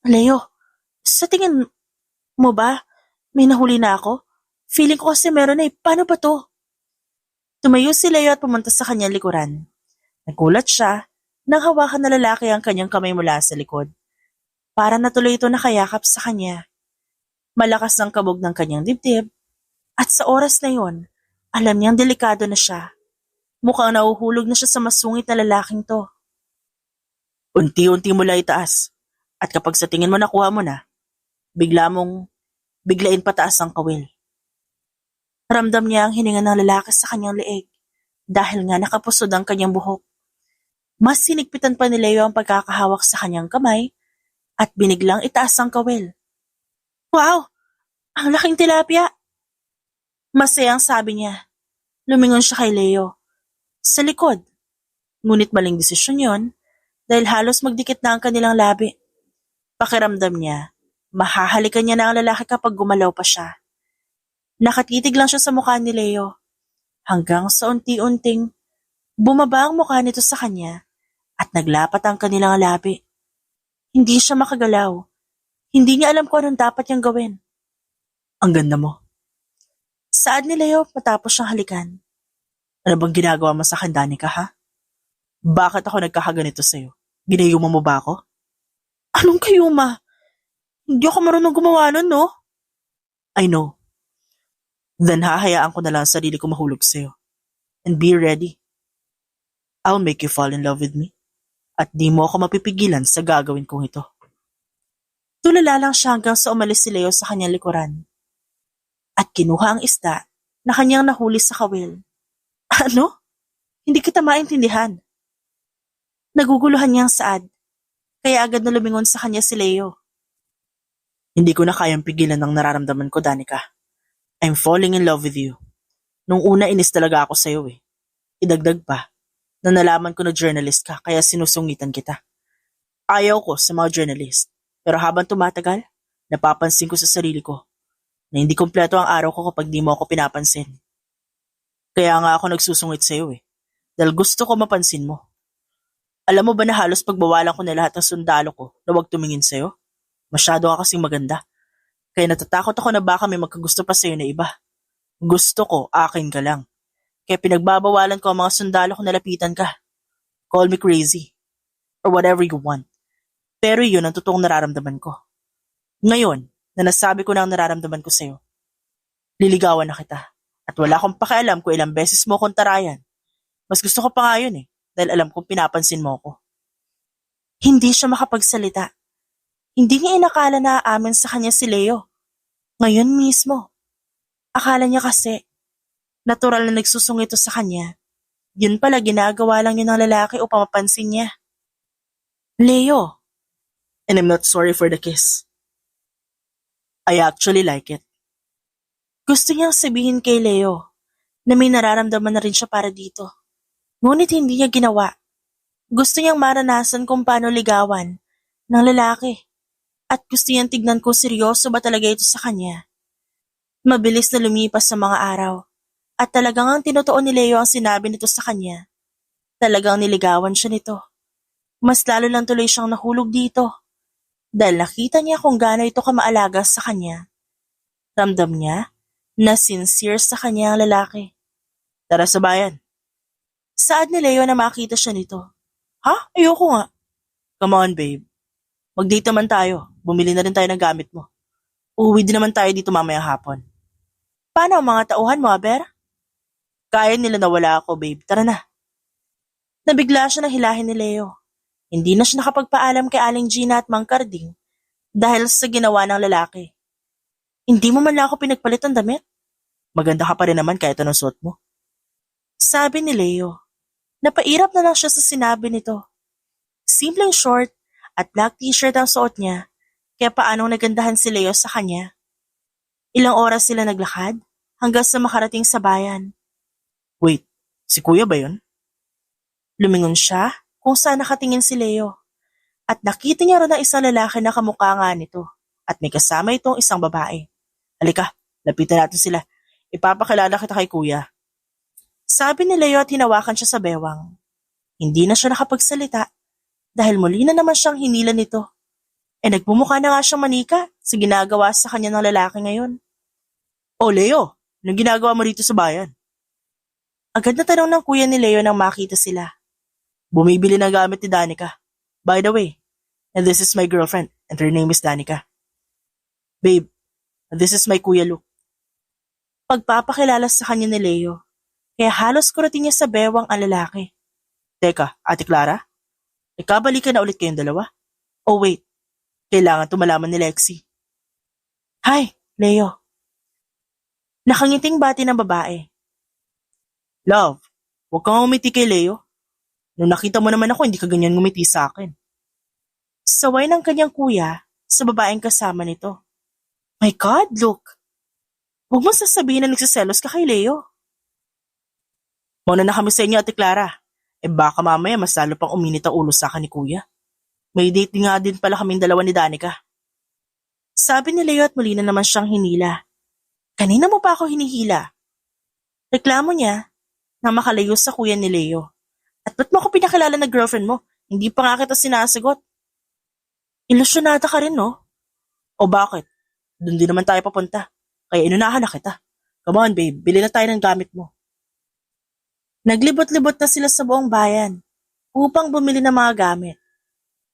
Leo, sa tingin mo ba may nahuli na ako? Feeling ko kasi meron na eh. Paano ba to? Tumayo si Leo at pumunta sa kanyang likuran. Nagulat siya nang hawakan na lalaki ang kanyang kamay mula sa likod. Para natuloy ito nakayakap sa kanya. Malakas ang kabog ng kanyang dibdib at sa oras na yon, alam niyang delikado na siya. Mukhang nauhulog na siya sa masungit na lalaking to. Unti-unti mo lang itaas at kapag sa tingin mo nakuha mo na, biglain pataas ang kawil. Ramdam niya ang hininga ng lalaki sa kanyang leeg dahil nga nakapusod ang kanyang buhok. Mas sinigpitan pa ni Leo ang pagkakahawak sa kanyang kamay at biniglang itaas ang kawil. Wow! Ang laking tilapia! Masayang sabi niya. Lumingon siya kay Leo. Sa likod. Ngunit maling desisyon yon dahil halos magdikit na ang kanilang labi. Pakiramdam niya, mahahalikan niya na ang lalaki kapag gumalaw pa siya. Nakatitig lang siya sa mukha ni Leo hanggang sa unti-unting bumaba ang mukha nito sa kanya at naglapat ang kanilang labi. Hindi siya makagalaw. Hindi niya alam kung anong dapat niyang gawin. Ang ganda mo. Saad ni Leo matapos siyang halikan. Ano bang ginagawa mo sa akin, Danica, ha? Bakit ako nagkakaganito sa'yo? Ginayuma mo ba ako? Anong kayuma? Hindi ako marunong gumawa nun, no? I know. Then hahayaan ko na lang ang sarili ko mahulog sa'yo. And be ready. I'll make you fall in love with me. At di mo ako mapipigilan sa gagawin kong ito. Tulala lang siya hanggang sa umalis si Leo sa kanyang likuran. At kinuha ang isda na kanyang nahuli sa kawil. Ano? Hindi kita maintindihan. Naguguluhan niyang saad, kaya agad na lumingon sa kanya si Leo. Hindi ko na kayang pigilan ang nararamdaman ko, Danica. I'm falling in love with you. Nung una inis talaga ako sa'yo eh. Idagdag pa, na nalaman ko na journalist ka kaya sinusungitan kita. Ayaw ko sa mga journalist, pero habang tumatagal, napapansin ko sa sarili ko na hindi kompleto ang araw ko kapag di mo ako pinapansin. Kaya nga ako nagsusungit sa'yo eh, dahil gusto ko mapansin mo. Alam mo ba na halos pagbawalan ko na lahat ng sundalo ko na huwag tumingin sa'yo? Masyado ka kasing maganda. Kaya natatakot ako na baka may magkagusto pa sa'yo na iba. Gusto ko, akin ka lang. Kaya pinagbabawalan ko ang mga sundalo ko na lapitan ka. Call me crazy. Or whatever you want. Pero yun ang totoong nararamdaman ko. Ngayon, na nasabi ko na ang nararamdaman ko sa'yo, liligawan na kita. At wala akong pakialam kung ilang beses mo akong tarayan. Mas gusto ko pa nga yun eh, dahil alam kong pinapansin mo ko. Hindi siya makapagsalita. Hindi niya inakala na aamin sa kanya si Leo. Ngayon mismo. Akala niya kasi, natural na nagsusong ito sa kanya. Yun pala ginagawa lang yun ng lalaki upang mapansin niya. Leo. And I'm not sorry for the kiss. I actually like it. Gusto niyang sabihin kay Leo na may nararamdaman na rin siya para dito. Ngunit hindi niya ginawa. Gusto niyang maranasan kung paano ligawan ng lalaki. At gusto niyang tignan kung seryoso ba talaga ito sa kanya. Mabilis na lumipas sa mga araw. At talagang ang tinutuon ni Leo ang sinabi nito sa kanya. Talagang niligawan siya nito. Mas lalo lang tuloy siyang nahulog dito. Dahil nakita niya kung gaano ito kamaalaga sa kanya. Ramdam niya na sincere sa kanya ang lalaki. Tara sa bayan. Saad ni Leo na makita siya nito. Ha? Ayoko nga. Come on, babe. Mag-date naman tayo. Bumili na rin tayo ng gamit mo. Uuwi din naman tayo dito mamaya hapon. Paano ang mga tauhan mo, Aber? Kaya nila na wala ako, babe. Tara na. Nabigla siya na hilahin ni Leo. Hindi na siya nakapagpaalam kay Aling Gina at Mang Carding dahil sa ginawa ng lalaki. Hindi mo man lang ako pinagpalit ng damit? Maganda ka pa rin naman kahit anong suot mo. Sabi ni Leo. Napairap na lang siya sa sinabi nito. Simpleng short at black t-shirt ang suot niya, kaya paanong nagandahan si Leo sa kanya. Ilang oras sila naglakad hanggang sa makarating sa bayan. Wait, si kuya ba yun? Lumingon siya kung saan nakatingin si Leo at nakita niya rin na isang lalaki na kamukha nga nito at may kasama itong isang babae. Halika, lapitan natin sila. Ipapakilala kita kay kuya. Sabi ni Leo at hinawakan siya sa bewang. Hindi na siya nakapagsalita dahil muli na naman siyang hinila nito. Nagmumukha na nga siyang manika sa ginagawa sa kanya ng lalaki ngayon. Oh Leo, anong ginagawa mo dito sa bayan? Agad na tanong ng kuya ni Leo nang makita sila. Bumibili ng gamit ni Danica. By the way, and this is my girlfriend and her name is Danica. Babe, this is my kuya Luke. Pagpapakilala sa kanya ni Leo, kaya halos kuratin niya sa bewang ang lalaki. Teka, Ate Clara? Ikabalikan na ulit kayong dalawa? Oh wait, kailangan tumalaman ni Lexi. Hi, Leo. Nakangiting bati ng babae. Love, huwag kang umiti kay Leo. Nung nakita mo naman ako, hindi ka ganyan ngumiti sa akin. Saway ng kanyang kuya sa babaeng kasama nito. My God, look. Huwag mo sasabihin na nagsiselos ka kay Leo. Mauna na kami sa inyo, Ate Clara. Baka mamaya mas lalo pang uminit ang ulo sa akin ni kuya. May date nga din pala kaming dalawa ni Danica. Sabi ni Leo at muli na naman siyang hinila. Kanina mo pa ako hinihila? Reklamo niya na makalayo sa kuya ni Leo. At ba't mo ako pinakilala na girlfriend mo? Hindi pa nga kita sinasagot. Ilusyonada ka rin, no? O bakit? Doon din naman tayo papunta. Kaya inunahan na kita. Come on, babe. Bili na tayo ng gamit mo. Naglibot-libot na sila sa buong bayan upang bumili ng mga gamit.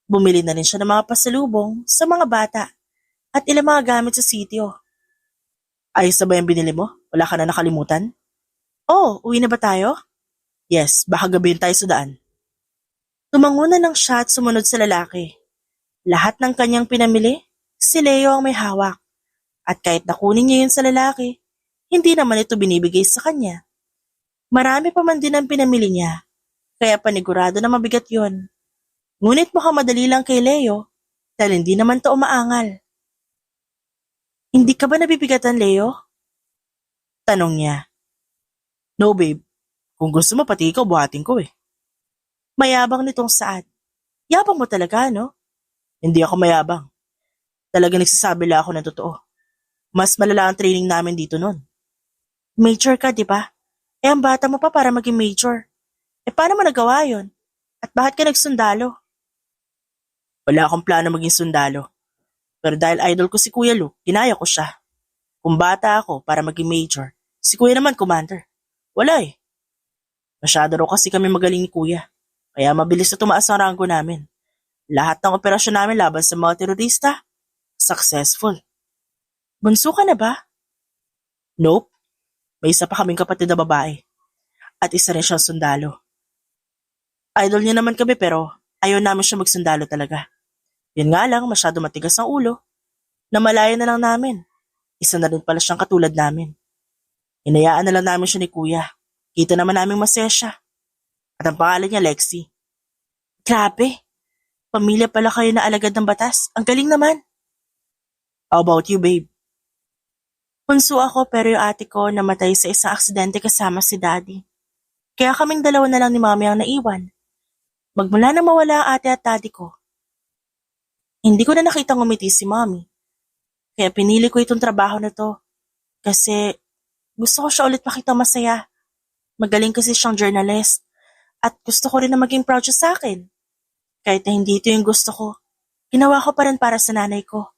Bumili na rin siya ng mga pasalubong sa mga bata at ilang mga gamit sa sitio. Ayos na ba yung binili mo? Wala ka na nakalimutan? Oh, uwi na ba tayo? Yes, baka gabihin tayo sa daan. Tumango na lang siya at sumunod sa lalaki. Lahat ng kanyang pinamili, si Leo ang may hawak. At kahit nakunin niya yun sa lalaki, hindi naman ito binibigay sa kanya. Marami pa man din ang pinamili niya, kaya panigurado na mabigat yun. Ngunit mukhang madali lang kay Leo dahil hindi naman to umaangal. Hindi ka ba nabibigatan, Leo? Tanong niya. No, babe. Kung gusto mo pati ikaw buhatin ko eh. Mayabang nitong Saad. Yabang mo talaga, no? Hindi ako mayabang. Talaga nagsasabi lang ako ng totoo. Mas malala ang training namin dito nun. Major ka, di ba? Ang bata mo pa para maging major. Paano mo nagawa yun? At bakit ka nagsundalo? Wala akong plano maging sundalo. Pero dahil idol ko si Kuya Luke, ginaya ko siya. Kung bata ako para maging major, si Kuya naman commander. Wala eh. Masyado raw kasi kami magaling ni Kuya. Kaya mabilis na tumaas ang ranggo namin. Lahat ng operasyon namin laban sa mga terorista, successful. Bunso ka na ba? Nope. May isa pa kaming kapatid na babae. At isa rin siyang sundalo. Idol niya naman kami pero ayaw namin siya magsundalo talaga. Yun nga lang, masyado matigas ang ulo. Namalayan na lang namin. Isa na rin pala siyang katulad namin. Hinayaan na lang namin siya ni kuya. Kita naman namin masaya siya. At ang pangalan niya Lexi. Grabe, pamilya pala kayo na alagad ng batas. Ang galing naman. How about you, babe? Bunso ako pero yung ate ko namatay sa isang aksidente kasama si daddy. Kaya kaming dalawa na lang ni mami ang naiwan. Magmula na mawala ang ate at daddy ko, hindi ko na nakitang ngumiti si mami. Kaya pinili ko itong trabaho na to. Kasi gusto ko siya ulit makita masaya. Magaling kasi siyang journalist. At gusto ko rin na maging proud siya sa akin. Kahit na hindi ito yung gusto ko, ginawa ko pa rin para sa nanay ko.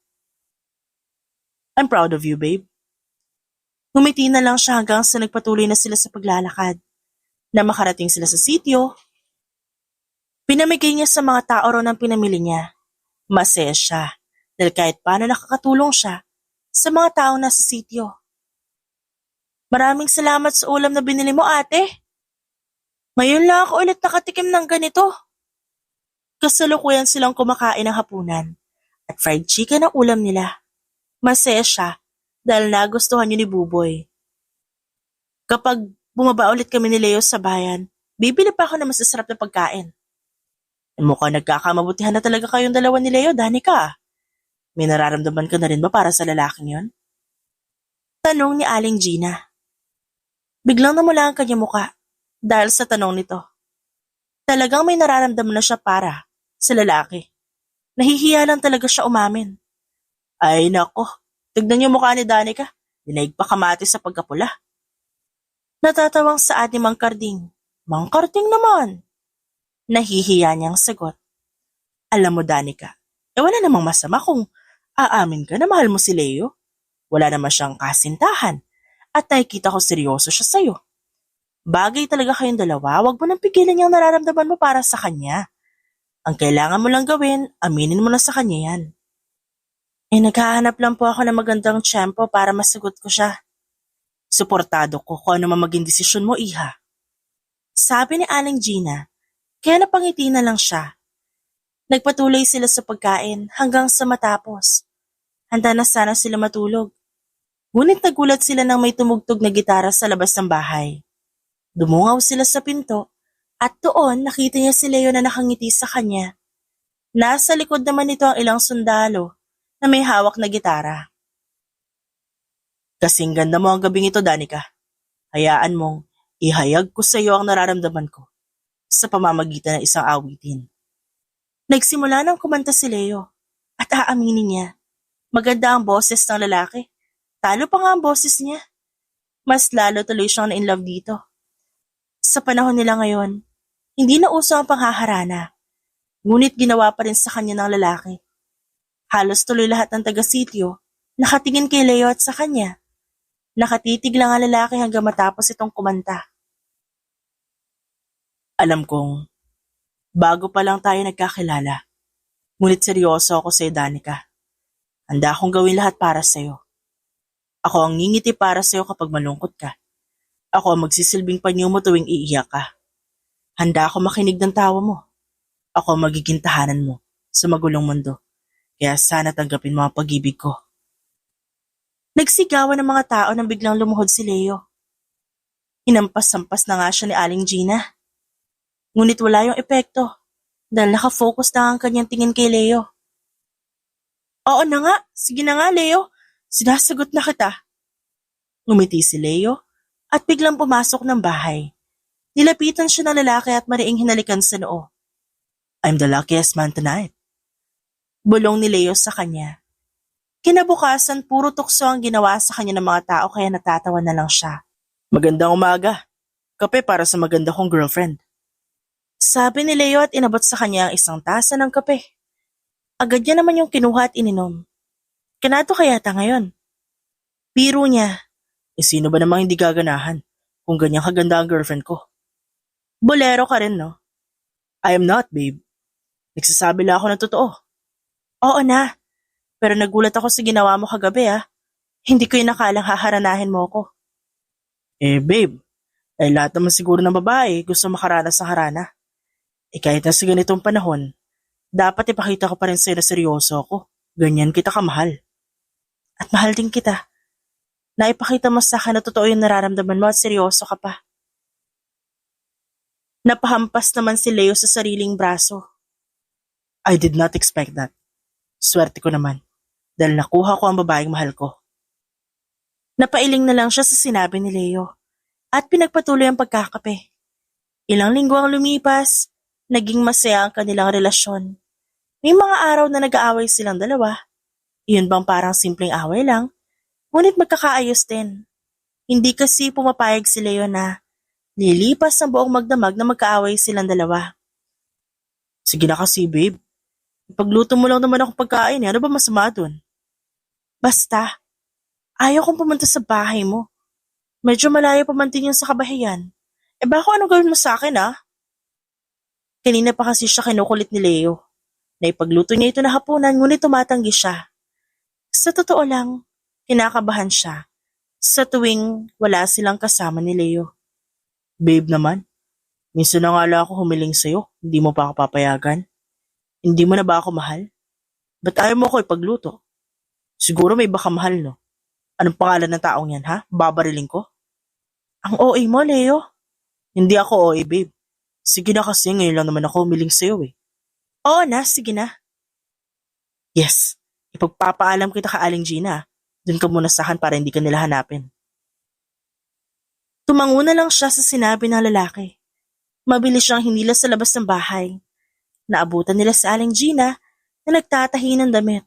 I'm proud of you, babe. Ngumiti na lang siya hanggang sa nagpatuloy na sila sa paglalakad. Na makarating sila sa sitio, pinamigay niya sa mga tao ron ang pinamili niya. Masaya siya dahil kahit paano nakakatulong siya sa mga taong nasa sitio. Maraming salamat sa ulam na binili mo, ate. Ngayon lang ako ulit nakatikim ng ganito. Kasalukuyan silang kumakain ng hapunan at fried chicken ang ulam nila. Masaya siya dahil nagustuhan niyo ni Buboy. Kapag bumaba ulit kami ni Leo sa bayan, bibili pa ako ng masasarap na pagkain. Mukhang nagkakamabutihan na talaga kayong dalawa ni Leo, Danica. May nararamdaman ka na rin ba para sa lalaking yon? Tanong ni Aling Gina. Biglang namula ang kanyang muka dahil sa tanong nito. Talagang may nararamdaman na siya para sa lalaki. Nahihiya lang talaga siya umamin. Ay nako, tignan niyo mukha ni Danica. Dinaig pa kamatis sa pagkapula. Natatawang saad ni Mang Karding. Mang Karding naman. Nahihiya niyang sagot. Alam mo, Danica, wala namang masama kung aamin ka na mahal mo si Leo. Wala naman siyang kasintahan at nakikita ko seryoso siya sa'yo. Bagay talaga kayong dalawa, wag mo nang pigilan yung nararamdaman mo para sa kanya. Ang kailangan mo lang gawin, aminin mo na sa kanya yan. Naghahanap lang po ako ng magandang tiyempo para masagot ko siya. Suportado ko kung ano man maging desisyon mo, iha. Sabi ni Aling Gina, kaya napangiti na lang siya. Nagpatuloy sila sa pagkain hanggang sa matapos. Handa na sana sila matulog. Ngunit nagulat sila nang may tumugtog na gitara sa labas ng bahay. Dumungaw sila sa pinto at doon nakita niya si Leo na nakangiti sa kanya. Nasa likod naman nito ang ilang sundalo na may hawak na gitara. Kasing ganda mo ang gabing ito, Danica. Hayaan mong ihayag ko sa iyo ang nararamdaman ko sa pamamagitan ng isang awitin. Nagsimula nang kumanta si Leo at aaminin niya. Maganda ang boses ng lalaki. Talo pa nga ang boses niya. Mas lalo tuloy siyang na-inlove dito. Sa panahon nila ngayon, hindi na uso ang panghaharana. Ngunit ginawa pa rin sa kanya ng lalaki. Halos tuloy lahat ng taga-sityo nakatingin kay Leo at sa kanya. Nakatitig lang ang lalaki hanggang matapos itong kumanta. Alam kong bago pa lang tayo nagkakilala, ngunit seryoso ako sa'yo, Danica. Handa akong gawin lahat para sa'yo. Ako ang ngingiti para sa'yo kapag malungkot ka. Ako ang magsisilbing panyo mo tuwing iiyak ka. Handa ako makinig ng tawa mo. Ako ang magiging tahanan mo sa magulong mundo. Kaya sana tanggapin mo ang pag-ibig ko. Nagsigawan ng mga tao nang biglang lumuhod si Leo. Hinampas-sampas na nga siya ni Aling Gina. Ngunit wala yung epekto dahil nakafocus na ang kanyang tingin kay Leo. Oo na nga, sige na nga Leo, sinasagot na kita. Ngumiti si Leo at biglang pumasok ng bahay. Nilapitan siya ng lalaki at mariing hinalikan sa noo. I'm the luckiest man tonight. Bulong ni Leo sa kanya. Kinabukasan puro tukso ang ginawa sa kanya ng mga tao kaya natatawa na lang siya. Magandang umaga. Kape para sa maganda kong girlfriend. Sabi ni Leo at inabot sa kanya ang isang tasa ng kape. Agad niya naman yung kinuha at ininom. Kanato kaya ta ngayon? Biro niya. Sino ba namang hindi gaganahan kung ganyang kaganda ang girlfriend ko? Bolero ka rin, no? I am not, babe. Nagsasabi lang ako ng totoo. Oo na, pero nagulat ako sa ginawa mo kagabi Hindi ko inakalang haharanahin mo ko. Babe, lahat naman siguro ng babae gusto makaranas ng harana. Kahit na sa ganitong panahon, Dapat ipakita ko pa rin sa'yo na seryoso ako. Ganyan kita kamahal. At mahal din kita. Naipakita mo sa akin na totoo yung nararamdaman mo at seryoso ka pa. Napahampas naman si Leo sa sariling braso. I did not expect that. Swerte ko naman. Dahil nakuha ko ang babaeng mahal ko. Napailing na lang siya sa sinabi ni Leo. At pinagpatuloy ang pagkakape. Ilang linggo ang lumipas, naging masaya ang kanilang relasyon. May mga araw na nag-aaway silang dalawa. Iyon bang parang simpleng away lang, ngunit magkakaayos din. Hindi kasi pumapayag si Leo na lilipas ang buong magdamag na magkaaway silang dalawa. Sige na kasi babe, ipagluto mo lang naman ako pagkain ano ba masama dun? Basta, ayaw kong pumunta sa bahay mo. Medyo malayo pa man din yun sa kabahayan. Baka ano gawin mo sa akin Kanina pa kasi siya kinukulit ni Leo. Naipagluto niya ito na hapunan ngunit tumatanggi siya. Sa totoo lang, kinakabahan siya sa tuwing wala silang kasama ni Leo. Babe naman, minsan na nga lang ako humiling sa'yo, hindi mo pa ako papayagan. Hindi mo na ba ako mahal? Ba't ayaw mo ako ipagluto? Siguro may baka mahal no? Anong pangalan ng taong yan Babariling ko? Ang OA mo, Leo. Hindi ako OA, babe. Sige na kasi ngayon lang naman ako humiling sa'yo Oo na, sige na. Yes, ipagpapaalam kita ka Aling Gina. Doon ka muna sahan para hindi ka nila hanapin. Tumango na lang siya sa sinabi ng lalaki. Mabilis siyang hinila sa labas ng bahay. Naabutan nila sa Aling Gina na nagtatahi ng damit.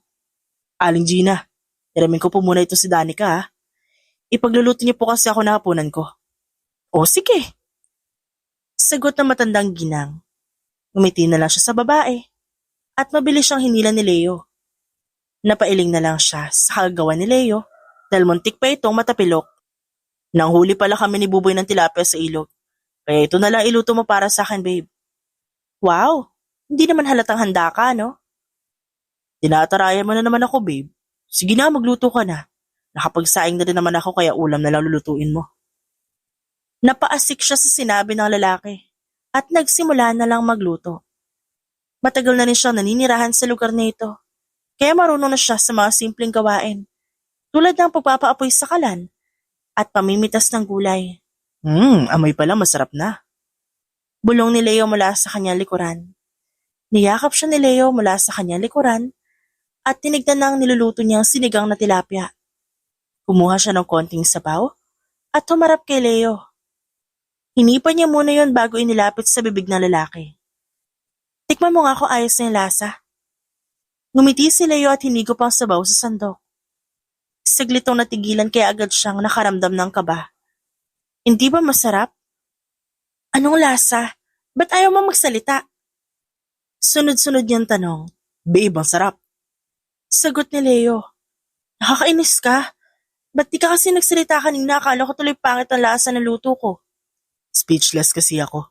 Aling Gina, iramin ko po muna ito si Danica Ipagluluto niyo po kasi ako na hapunan ko. O sige. Sagot ng matandang ginang. Umiti na lang siya sa babae at mabilis siyang hinila ni Leo. Napailing na lang siya sa kagawa ni Leo dahil muntik pa itong matapilok. Nanghuli pala kami ni Buboy ng tilapia sa ilog. Kaya ito na lang iluto mo para sa akin, babe. Wow, hindi naman halatang handa ka, no? Tinatarayan mo na naman ako, babe. Sige na, magluto ka na. Nakapagsaing na rin naman ako kaya ulam na lang lulutuin mo. Napaasik siya sa sinabi ng lalaki at nagsimula na lang magluto. Matagal na rin siyang naninirahan sa lugar na ito. Kaya marunong na siya sa mga simpleng gawain, tulad ng pagpapaapoy sa kalan at pamimitas ng gulay. Amoy pala masarap na. Bulong ni Leo mula sa kanyang likuran. Niyakap siya ni Leo mula sa kanyang likuran at tinignan ng niluluto niyang sinigang na tilapia. Kumuha siya ng konting sabaw at humarap kay Leo. Hinipan niya muna yon bago inilapit sa bibig ng lalaki. Tikman mo nga kung ayos na yung lasa. Ngumiti si Leo at hinigo pang sabaw sa sandok. Saglitong natigilan kaya agad siyang nakaramdam ng kaba. Hindi ba masarap? Anong lasa? Ba't ayaw mo magsalita? Sunod-sunod niyang tanong. Babe, ang sarap. Sagot ni Leo. Nakakainis ka? Ba't di ka kasi nagsalita kanina? Akala ko tuloy pangit ang lasa ng luto ko. Speechless kasi ako.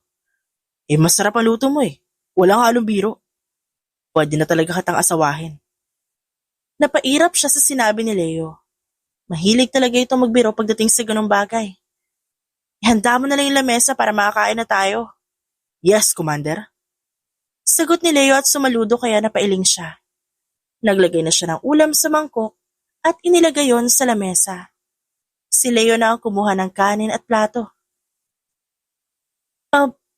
Masarap ang luto mo Walang halong biro. Pwede na talaga kitang asawahin. Napairap siya sa sinabi ni Leo. Mahilig talaga ito magbiro pagdating sa ganong bagay. Ihanda mo na lang yung lamesa para makakain na tayo. Yes, Commander. Sagot ni Leo at sumaludo kaya napailing siya. Naglagay na siya ng ulam sa mangkok at inilagay yon sa lamesa. Si Leo na ang kumuha ng kanin at plato.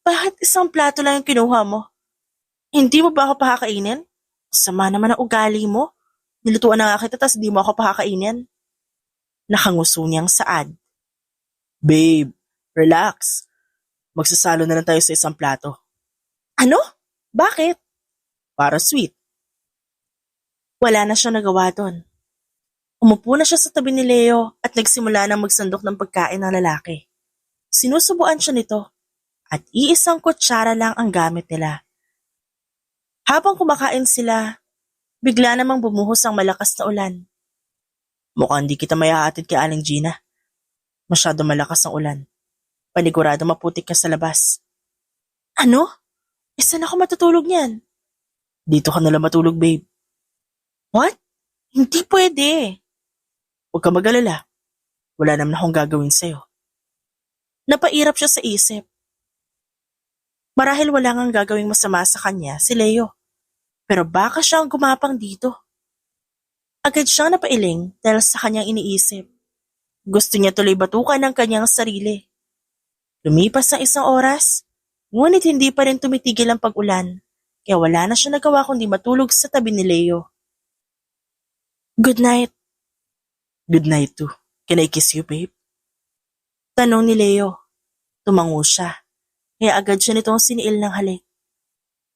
Bakit isang plato lang yung kinuha mo? Hindi mo ba ako pakakainin? Sama naman ang ugali mo. Nilutuan na nga kita tas di mo ako pakakainin. Nakanguso niyang saad. Babe, relax. Magsasalo na lang tayo sa isang plato. Ano? Bakit? Para sweet. Wala na siyang nagawa doon. Umupo na siya sa tabi ni Leo at nagsimula na magsandok ng pagkain ng lalaki. Sinusubuan siya nito at iisang kutsara lang ang gamit nila. Habang kumakain sila, bigla namang bumuhos ang malakas na ulan. Mukhang di kita mayahatid kay Aling Gina. Masyado malakas ang ulan. Panigurado maputik ka sa labas. Ano? Saan ako matutulog niyan? Dito ka nalang matulog, babe. What? Hindi pwede. Huwag ka mag-alala. Wala naman akong gagawin sa'yo. Napairap siya sa isip. Marahil wala ngang gagawing masama sa kanya si Leo. Pero baka siya ang gumapang dito. Agad siyang napailing dahil sa kanyang iniisip. Gusto niya tuloy batukan ng kanyang sarili. Lumipas ang isang oras, ngunit hindi pa rin tumitigil ang pag-ulan, kaya wala na siya nagawa kundi matulog sa tabi ni Leo. Good night. Good night too. Can I kiss you, babe? Tanong ni Leo. Tumango siya, kaya agad siya nitong siniil ng halik.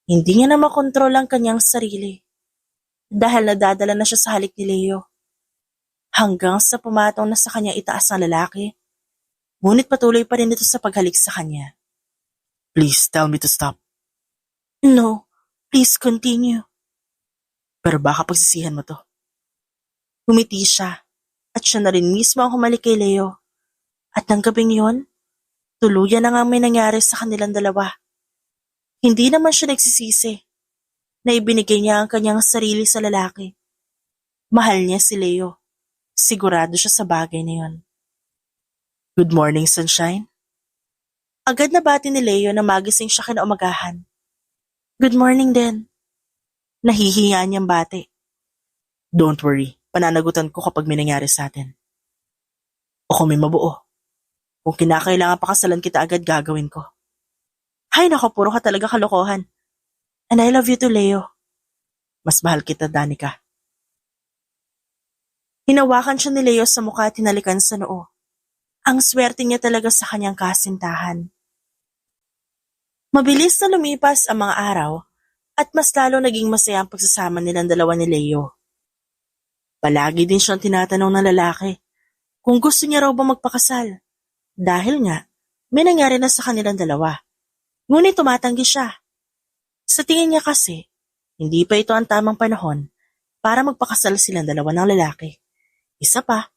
Hindi niya na makontrol ang kanyang sarili dahil nadadala na siya sa halik ni Leo. Hanggang sa pumatong na sa kanya itaas ang lalaki, ngunit patuloy pa rin ito sa paghalik sa kanya. Please tell me to stop. No, please continue. Pero baka pagsisihan mo to. Humiti siya at siya na rin mismo ang humalik kay Leo. At ng gabing yon, tuluyan na nga may nangyari sa kanilang dalawa. Hindi naman siya nagsisisi na ibinigay niya ang kanyang sarili sa lalaki. Mahal niya si Leo. Sigurado siya sa bagay na yon. Good morning, sunshine. Agad na bati ni Leo na magising siya kinaumagahan. Good morning din. Nahihiya niyang bati. Don't worry, pananagutan ko kapag may nangyari sa atin. O kung may mabuo. Kung kinakailangan pakasalan kita agad gagawin ko. Hay nako, puro ka talaga kalokohan. And I love you too, Leo. Mas mahal kita, Danica. Hinawakan siya ni Leo sa mukha at hinalikan sa noo. Ang swerte niya talaga sa kanyang kasintahan. Mabilis na lumipas ang mga araw at mas lalo naging masaya ang pagsasama nilang dalawa ni Leo. Palagi din siyang tinatanong ng lalaki kung gusto niya raw ba magpakasal. Dahil nga, may nangyari na sa kanilang dalawa. Ngunit tumatanggi siya. Sa tingin niya kasi, hindi pa ito ang tamang panahon para magpakasal silang dalawa ng lalaki. Isa pa,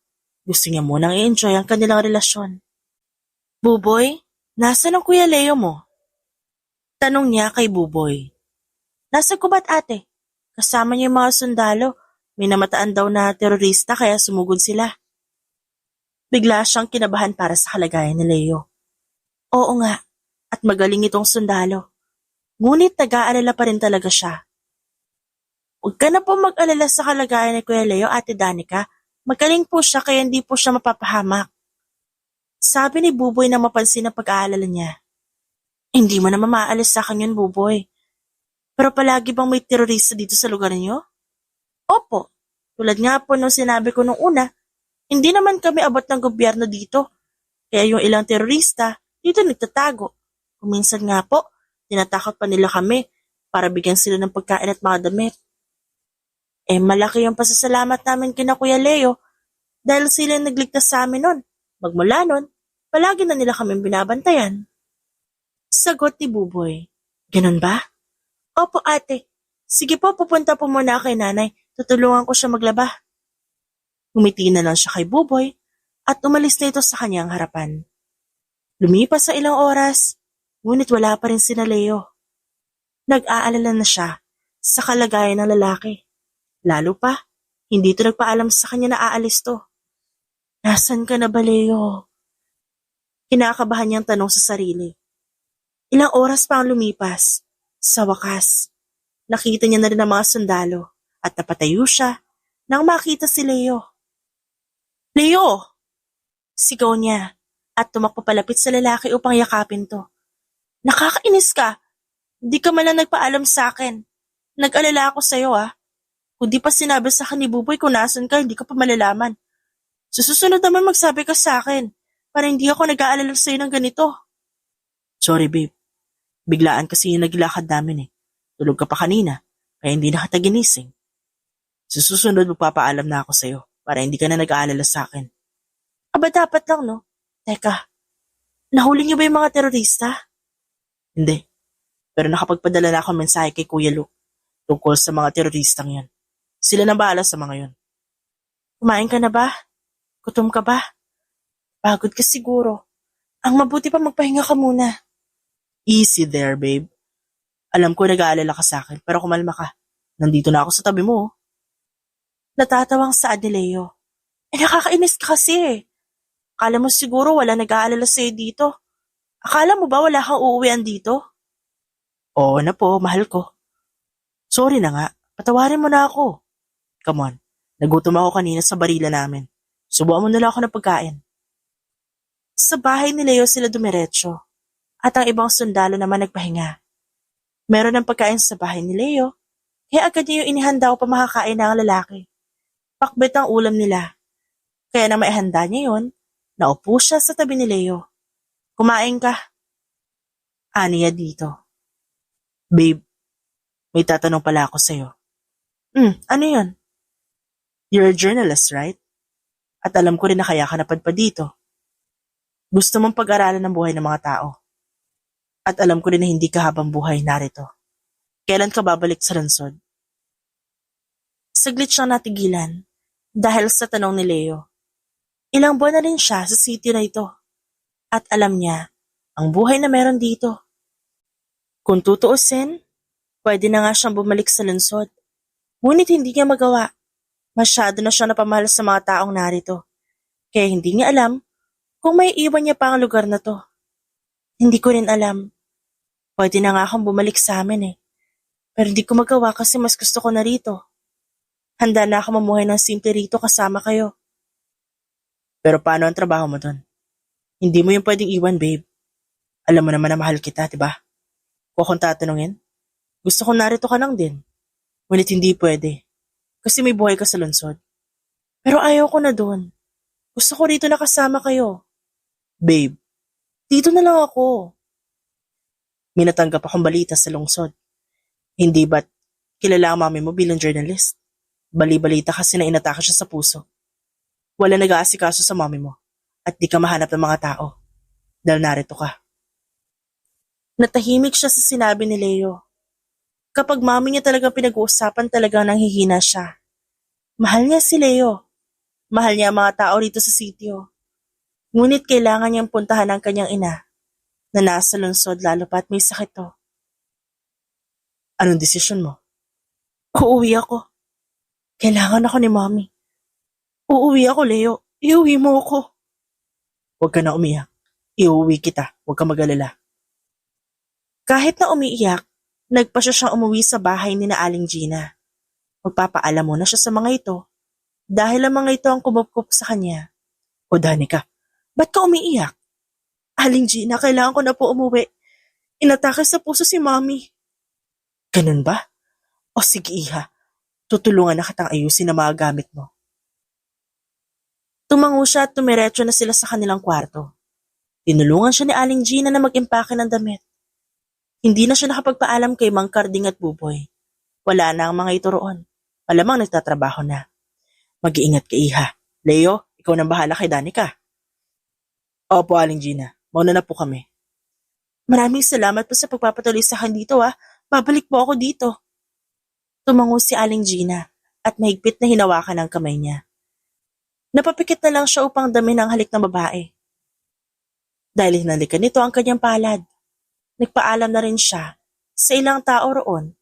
gusto niya munang i-enjoy ang kanilang relasyon. Buboy, nasaan ang Kuya Leo mo? Tanong niya kay Buboy. Nasa gubat ate, kasama niya yung mga sundalo. May namataan daw na terorista kaya sumugod sila. Bigla siyang kinabahan para sa kalagayan ni Leo. Oo nga, at magaling itong sundalo. Ngunit nag-aalala pa rin talaga siya. Huwag ka na po mag-alala sa kalagayan ni Kuya Leo, Ate Danica. Magaling po siya kaya hindi po siya mapapahamak. Sabi ni Buboy na mapansin ang pag-aalala niya. Hindi mo naman maaalis sa akin yun, Buboy. Pero palagi bang may terorista dito sa lugar niyo? Opo, tulad nga po nung sinabi ko nung una, hindi naman kami abot ng gobyerno dito. Kaya yung ilang terorista, dito nagtatago. Kung minsan nga po, tinatakot pa nila kami para bigyan sila ng pagkain at mga damit. Malaki yung pasasalamat namin kina Kuya Leo dahil sila nagligtas sa amin nun. Magmula nun, palagi na nila kaming binabantayan. Sagot ni Buboy. Ganun ba? Opo ate. Sige po, pupunta po muna kay nanay. Tutulungan ko siya maglaba. Umiti na lang siya kay Buboy at umalis na ito sa kanyang harapan. Lumipas sa ilang oras, ngunit wala pa rin sina Leo. Nag-aalala na siya sa kalagayan ng lalaki. Lalo pa, hindi ito nagpaalam sa kanya na aalis to. Nasaan ka na ba, Leo? Kinakabahan niyang tanong sa sarili. Ilang oras pa ang lumipas. Sa wakas, nakita niya na rin ang mga sundalo at napatayo siya nang makita si Leo. Leo! Sigaw niya at tumakbo palapit sa lalaki upang yakapin to. Nakakainis ka! Di ka man lang nagpaalam sa akin. Nag-alala ako sa'yo Kung di pa sinabi sa akin ni Buboy kung nasan ka, hindi ka pa malalaman. Sa susunod naman magsabi ka sa akin para hindi ako nag-aalala sa'yo ng ganito. Sorry babe. Biglaan kasi yung naglakad namin Tulog ka pa kanina, kaya hindi na kita ginising. Sa susunod magpapaalam na ako sa'yo para hindi ka na nag-aalala sa akin. Aba dapat lang no? Teka, nahuli niyo ba yung mga terorista? Hindi, pero nakapagpadala na ako ng mensahe kay Kuya Luke tungkol sa mga teroristang yan. Sila na bahala sa mga yon. Kumain ka na ba? Gutom ka ba? Pagod ka siguro. Ang mabuti pa magpahinga ka muna. Easy there, babe. Alam ko nag-aalala ka sa akin, pero kumalma ka. Nandito na ako sa tabi mo. Natatawang saad ni Leo. Nakakainis ka kasi Akala mo siguro wala nag-aalala sa'yo dito. Akala mo ba wala kang uuwian dito? Oo na po, mahal ko. Sorry na nga, patawarin mo na ako. Come on, nagutom ako kanina sa barila namin. Subuan mo na lang ako ng pagkain. Sa bahay ni Leo sila dumiretso at ang ibang sundalo naman nagpahinga. Meron ng pagkain sa bahay ni Leo, kaya agad niya yung inihanda upang makakain na ang lalaki. Pakbet ang ulam nila, kaya na maihanda niya yon, naupo siya sa tabi ni Leo. Kumain ka. Aniya dito. Babe, may tatanong pala ako sa'yo. Ano yon? You're a journalist, right? At alam ko rin na kaya ka napadpad dito. Gusto mong pag-aralan ng buhay ng mga tao. At alam ko rin na hindi ka habang buhay narito. Kailan ka babalik sa lungsod? Saglit siyang natigilan dahil sa tanong ni Leo. Ilang buwan na rin siya sa city na ito. At alam niya ang buhay na meron dito. Kung tutuusin, pwede na nga siyang bumalik sa lungsod. Ngunit hindi niya magawa. Masyado na siya napamahal sa mga taong narito. Kaya hindi niya alam kung may iwan niya pa ang lugar na to. Hindi ko rin alam. Pwede na nga akong bumalik sa amin eh. Pero hindi ko magawa kasi mas gusto ko na rito. Handa na ako mamuhay ng simple rito kasama kayo. Pero paano ang trabaho mo doon? Hindi mo yung pwedeng iwan, babe. Alam mo naman na mahal kita, diba? Kung akong tatanungin, gusto ko narito ka lang din. Ngunit hindi pwede. Kasi may buhay ka sa lungsod. Pero ayaw ko na doon. Gusto ko rito na kasama kayo. Babe, dito na lang ako. May natanggap akong balita sa lungsod. Hindi ba't kilala ang mami mo bilang journalist? Bali-balita kasi na inatake siya sa puso. Wala nag-aasikaso sa mami mo at di ka mahanap ng mga tao dahil narito ka. Natahimik siya sa sinabi ni Leo. Kapag mami niya talagang pinag-uusapan talagang nanghihina siya. Mahal niya si Leo. Mahal niya ang mga tao rito sa sitio. Ngunit kailangan niyang puntahan ang kanyang ina na nasa lungsod lalo pa't may sakit to. Anong desisyon mo? Uuwi ako. Kailangan ako ni mami. Uuwi ako, Leo. Iuwi mo ako. Huwag ka na umiyak. Iuwi kita. Huwag ka mag-alala. Kahit na umiiyak, nagpasya siyang umuwi sa bahay ni na Aling Gina. Magpapaalam muna siya sa mga ito dahil ang mga ito ang kumupkup sa kanya. O Danica, ba't ka umiiyak? Aling Gina, kailangan ko na po umuwi. Inatake sa puso si mami. Ganun ba? O sige iha, tutulungan na kitang ayusin ang mga gamit mo. Tumango siya at tumiretso na sila sa kanilang kwarto. Tinulungan siya ni Aling Gina na mag-impake ng damit. Hindi na siya nakapagpaalam kay Mang Karding at Buboy. Wala na ang mga ito roon. Malamang nagtatrabaho na. Mag-iingat ka iha. Leo, ikaw nang bahala kay Danica. Opo, Aling Gina. Mauna na po kami. Maraming salamat po sa pagpapatuloy sa akin dito Babalik po ako dito. Tumango si Aling Gina at mahigpit na hinawakan ang kamay niya. Napapikit na lang siya upang damin ang halik ng babae. Dahil hinalikan nito ang kanyang palad. Nagpaalam na rin siya sa ilang tao roon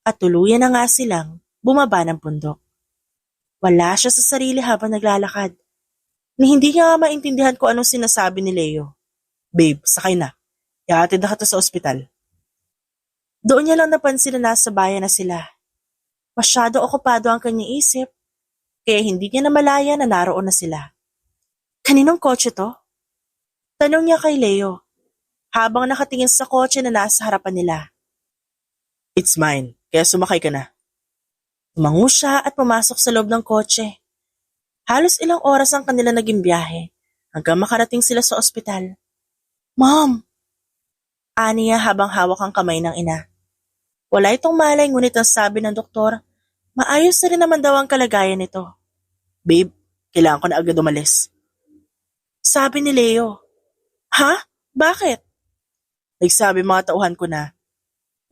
at tuluyan na nga silang bumaba ng bundok. Wala siya sa sarili habang naglalakad. Ni hindi niya nga maintindihan kung anong sinasabi ni Leo. Babe, sakay na. Ihatid na kita sa ospital. Doon niya lang napansin na nasa bayan na sila. Masyado okupado ang kanyang isip, kaya hindi niya namalaya na naroon na sila. Kaninong kotse to? Tanong niya kay Leo, habang nakatingin sa kotse na nasa harapan nila. It's mine, kaya sumakay ka na. Tumango siya at pumasok sa loob ng kotse. Halos ilang oras ang kanila naging biyahe hanggang makarating sila sa ospital. Mom! Ani niya habang hawak ang kamay ng ina. Wala itong malay ngunit ang sabi ng doktor, maayos na rin naman daw ang kalagayan nito. Babe, kailangan ko na agad umalis. Sabi ni Leo. Ha? Bakit? Nagsabi mga tauhan ko na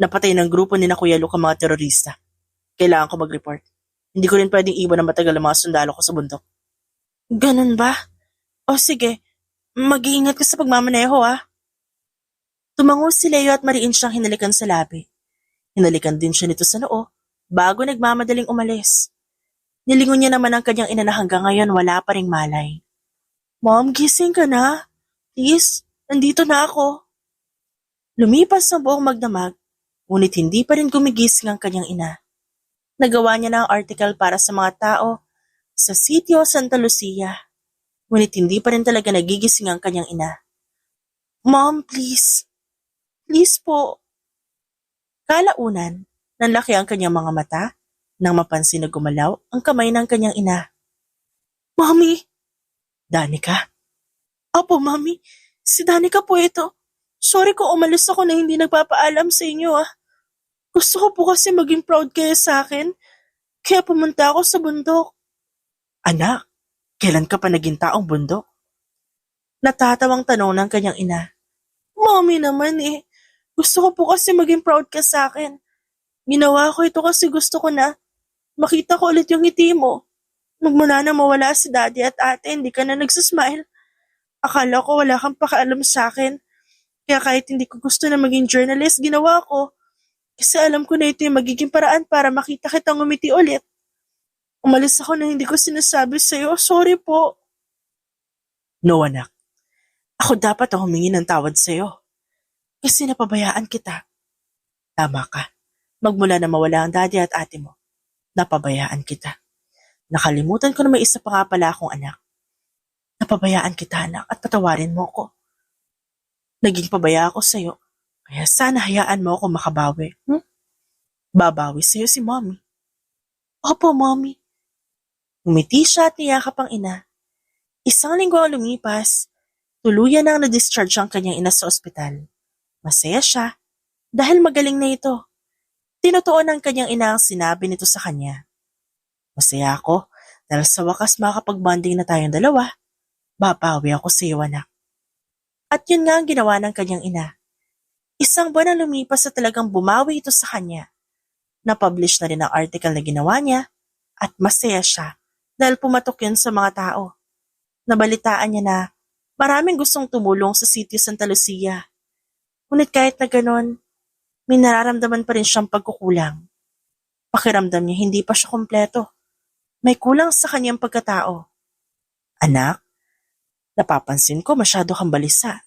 napatay ng grupo ni na Kuya Luke ang mga terorista. Kailangan ko mag-report. Hindi ko rin pwedeng iwan na matagal ang mga sundalo ko sa bundok. Ganun ba? O sige, mag-iingat ka sa pagmamaneho Tumango si Leo at mariin siyang hinalikan sa labi. Hinalikan din siya nito sa noo bago nagmamadaling umalis. Nilingon niya naman ang kanyang ina na hanggang ngayon wala pa ring malay. Mom, gising ka na. Please, nandito na ako. Lumipas ang buong magdamag Ngunit hindi pa rin gumigising ang kanyang ina. Nagawa niya na ang article para sa mga tao sa sitio Santa Lucia. Ngunit hindi pa rin talaga nagigising ang kanyang ina. Mom, please. Please po. Kalaunan, nanlaki ang kanyang mga mata nang mapansin na gumalaw ang kamay ng kanyang ina. Mommy! Danica? Opo, Mommy. Si Danica po ito. Sorry kung umalis ako na hindi nagpapaalam sa inyo Gusto ko po kasi maging proud kayo sa akin. Kaya pumunta ako sa bundok. Anak, kailan ka pa naging taong bundok? Natatawang tanong ng kanyang ina. Mommy naman Gusto ko po kasi maging proud ka sa akin. Ginawa ko ito kasi gusto ko na makita ko ulit yung ngiti mo. Magmula na mawala si daddy at ate, hindi ka na nagsasmile. Akala ko wala kang pakialam sa akin. Kaya kahit hindi ko gusto na maging journalist, ginawa ko. Kasi alam ko na ito yung magiging paraan para makita kitang umiti ulit. Umalis ako na hindi ko sinasabi sa'yo. Sorry po. No, anak. Ako dapat ang humingi ng tawad sa'yo. Kasi napabayaan kita. Tama ka. Magmula na mawala ang daddy at ate mo, napabayaan kita. Nakalimutan ko na may isa pa nga pala akong anak. Napabayaan kita, anak, at patawarin mo ko. Naging pabaya ako sa'yo, kaya sana hayaan mo ako makabawi. Babawi sa'yo si Mommy. Opo, Mommy. Umiti siya at niyakap ang ina. Isang linggo ang lumipas, tuluyan nang na-discharge ang kanyang ina sa ospital. Masaya siya dahil magaling na ito. Tinutuon ng kanyang ina ang sinabi nito sa kanya. Masaya ako dahil sa wakas makakapag-bonding na tayong dalawa. Babawi ako sa iyo, anak. At yun nga ang ginawa ng kanyang ina. Isang buwan ang lumipas sa talagang bumawi ito sa kanya. Na-publish na rin ang article na ginawa niya at masaya siya dahil pumatok yun sa mga tao. Nabalitaan niya na maraming gustong tumulong sa sitio Santa Lucia. Ngunit kahit na ganon, may nararamdaman pa rin siyang pagkukulang. Pakiramdam niya hindi pa siya kompleto. May kulang sa kanyang pagkatao. Anak, napapansin ko masyado kang balisa.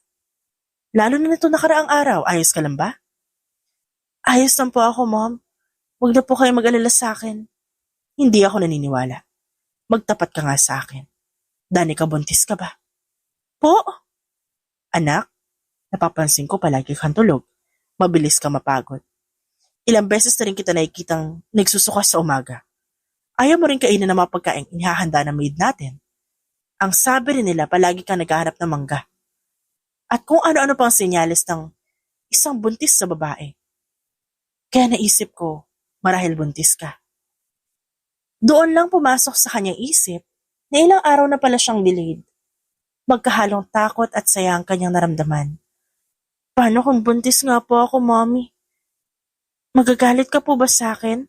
Lalo na nito nakaraang araw, ayos ka lang ba? Ayos lang po ako, Mom. Huwag na po kayo mag-alala sa akin. Hindi ako naniniwala. Magtapat ka nga sa akin. Danica, buntis ka ba? Po? Anak, napapansin ko palagi kang tulog. Mabilis ka mapagod. Ilang beses na rin kita nakikitang nagsusuka sa umaga. Ayaw mo rin kainin ng mga pagkain inihahanda ng maid natin. Ang sabi rin nila palagi kang naghahanap ng mangga. At kung ano-ano pang senyales ng isang buntis sa babae. Kaya naisip ko, marahil buntis ka. Doon lang pumasok sa kanyang isip na ilang araw na pala siyang delayed. Magkahalong takot at saya ang kanyang naramdaman. Paano kung buntis nga po ako, Mommy? Magagalit ka po ba sa akin?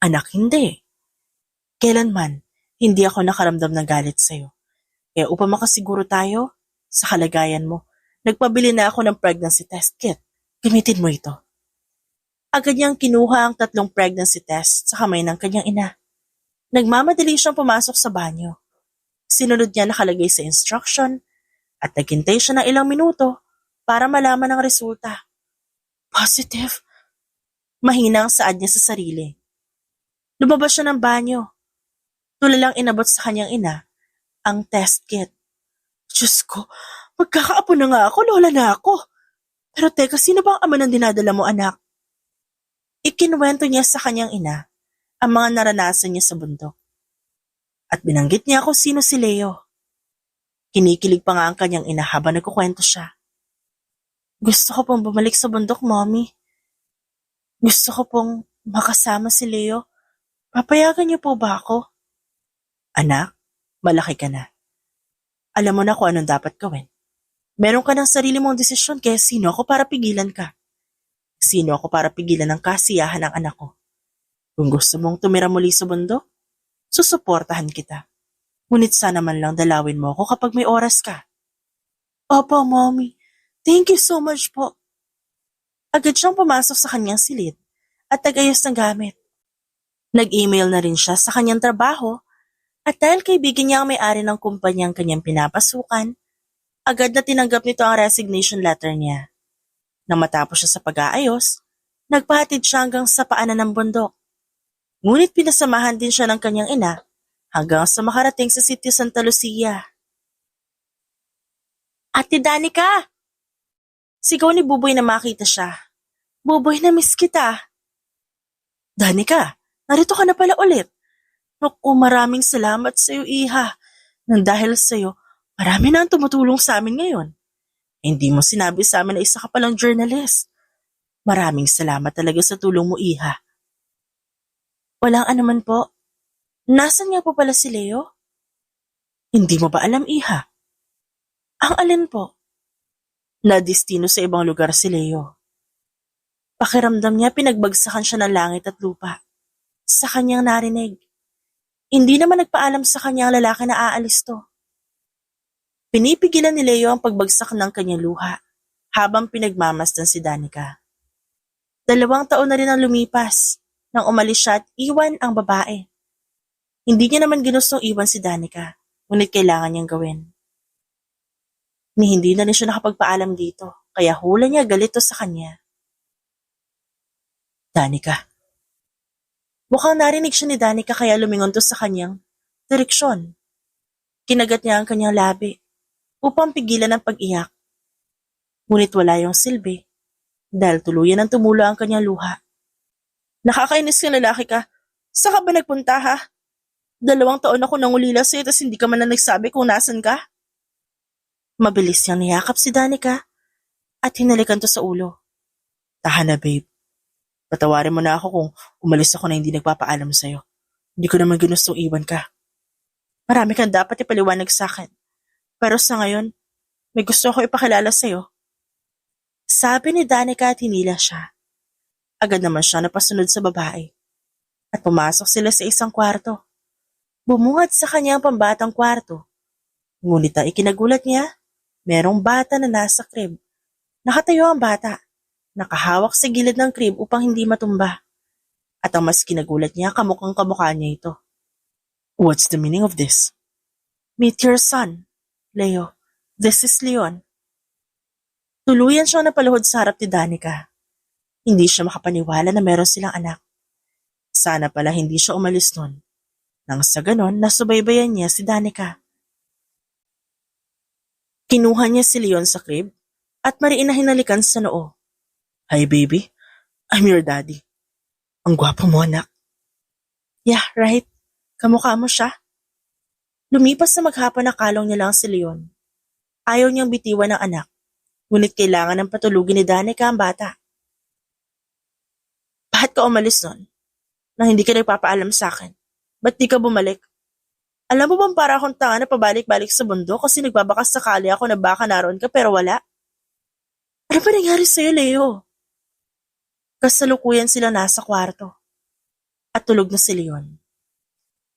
Anak, hindi. Kailanman, hindi ako nakaramdam ng galit sa'yo. Kaya upang makasiguro tayo, sa kalagayan mo, nagpabili na ako ng pregnancy test kit. Gamitin mo ito. Agad niyang kinuha ang 3 pregnancy test sa kamay ng kanyang ina. Nagmamadali siyang pumasok sa banyo. Sinunod niya nakalagay sa instruction at naghintay siya ng ilang minuto para malaman ang resulta. Positive. Mahina ang saad niya sa sarili. Lumabas siya ng banyo. Tulalang inabot sa kanyang ina ang test kit. Diyos ko, magkakaapo na nga ako, lola na ako. Pero teka, sino ba ang ama ng dinadala mo, anak? Ikinuwento niya sa kanyang ina ang mga naranasan niya sa bundok. At binanggit niya kung sino si Leo. Kinikilig pa nga ang kanyang ina habang nagkukwento siya. Gusto ko pong bumalik sa bundok, Mommy. Gusto ko pong makasama si Leo. Papayagan niyo po ba ako? Anak, malaki ka na. Alam mo na kung anong dapat gawin. Meron ka ng sarili mong desisyon kaya sino ako para pigilan ka? Sino ako para pigilan ang kasiyahan ng anak ko? Kung gusto mong tumira muli sa bundok, susuportahan kita. Ngunit sana man lang dalawin mo ako kapag may oras ka. Opo, Mommy. Thank you so much po. Agad siyang pumasok sa kanyang silid at nag-ayos ng gamit. Nag-email na rin siya sa kanyang trabaho at dahil kaibigan niya ang may-ari ng kumpanyang kanyang pinapasukan, agad na tinanggap nito ang resignation letter niya. Nang matapos siya sa pag-aayos, nagpahatid siya hanggang sa paanan ng bundok. Ngunit pinasamahan din siya ng kanyang ina hanggang sa makarating sa sitio Santa Lucia. Ate Danica! Sigaw ni Buboy na makita siya. Buboy, na-miss kita. Danica, narito ka na pala ulit. Naku, maraming salamat sa iyo, iha. Nang dahil sa iyo, marami na ang tumutulong sa amin ngayon. Hindi mo sinabi sa amin na isa ka palang journalist. Maraming salamat talaga sa tulong mo, iha. Walang anuman po. Nasaan nga po pala si Leo? Hindi mo ba alam, iha? Ang alin po? Nadistino sa ibang lugar si Leo. Pakiramdam niya pinagbagsakan siya ng langit at lupa. Sa kanyang narinig. Hindi naman nagpaalam sa kanya ang lalaki na aalis to. Pinipigilan ni Leo ang pagbagsak ng kanyang luha habang pinagmamasdan si Danica. 2 taon na rin ang lumipas nang umalis siya at iwan ang babae. Hindi niya naman ginustong iwan si Danica, ngunit kailangan niyang gawin. Hindi na rin siya nakapagpaalam dito, kaya hula niya galito sa kanya. Danica. Mukhang narinig siya ni Danica kaya lumingon to sa kanyang direksyon. Kinagat niya ang kanyang labi upang pigilan ang pag-iyak. Ngunit wala yung silbi dahil tuluyan ang tumulo ang kanyang luha. Nakakainis ka, lalaki ka. Saan ka ba nagpunta, ha? 2 taon ako nangulila sa'yo tas hindi ka man lang nagsabi kung nasan ka. Mabilis niyang niyakap si Danica at hinalikan to sa ulo. Tahan na, babe. Patawarin mo na ako kung umalis ako na hindi nagpapaalam sa'yo. Hindi ko naman ginustong iwan ka. Marami kang dapat ipaliwanag sa akin. Pero sa ngayon, may gusto ako ipakilala sa'yo. Sabi ni Danica at hinila siya. Agad naman siya napasunod sa babae. At pumasok sila sa isang kwarto. Bumungad sa kanyang pambatang kwarto. Ngunit ang ikinagulat niya, merong bata na nasa crib. Nakatayo ang bata. Nakahawak sa gilid ng crib upang hindi matumba. At ang mas kinagulat niya, kamukhang kamukha niya ito. What's the meaning of this? Meet your son, Leo. This is Leon. Tuluyan siyang napaluhod sa harap ni Danica. Hindi siya makapaniwala na meron silang anak. Sana pala hindi siya umalis nun. Nang sa ganon, nasubaybayan niya si Danica. Kinuha niya si Leon sa crib at mariin na hinalikan sa noo. Hi baby, I'm your daddy. Ang gwapo mo, anak. Yeah, right. Kamukha mo siya. Lumipas na maghapon na kalong niya lang si Leon. Ayaw niyang bitiwan ng anak, ngunit kailangan ng patulugin ni Danica ang bata. Bakit ka umalis nun? Nang hindi ka nagpapaalam sa akin? Ba't di ka bumalik? Alam mo bang para akong tanga na pabalik-balik sa bundok kasi nagbabakas sakali ako na baka naroon ka pero wala? Ano ba nangyari sa'yo, Leo? Kasalukuyan sila nasa kwarto. At tulog na si Leon.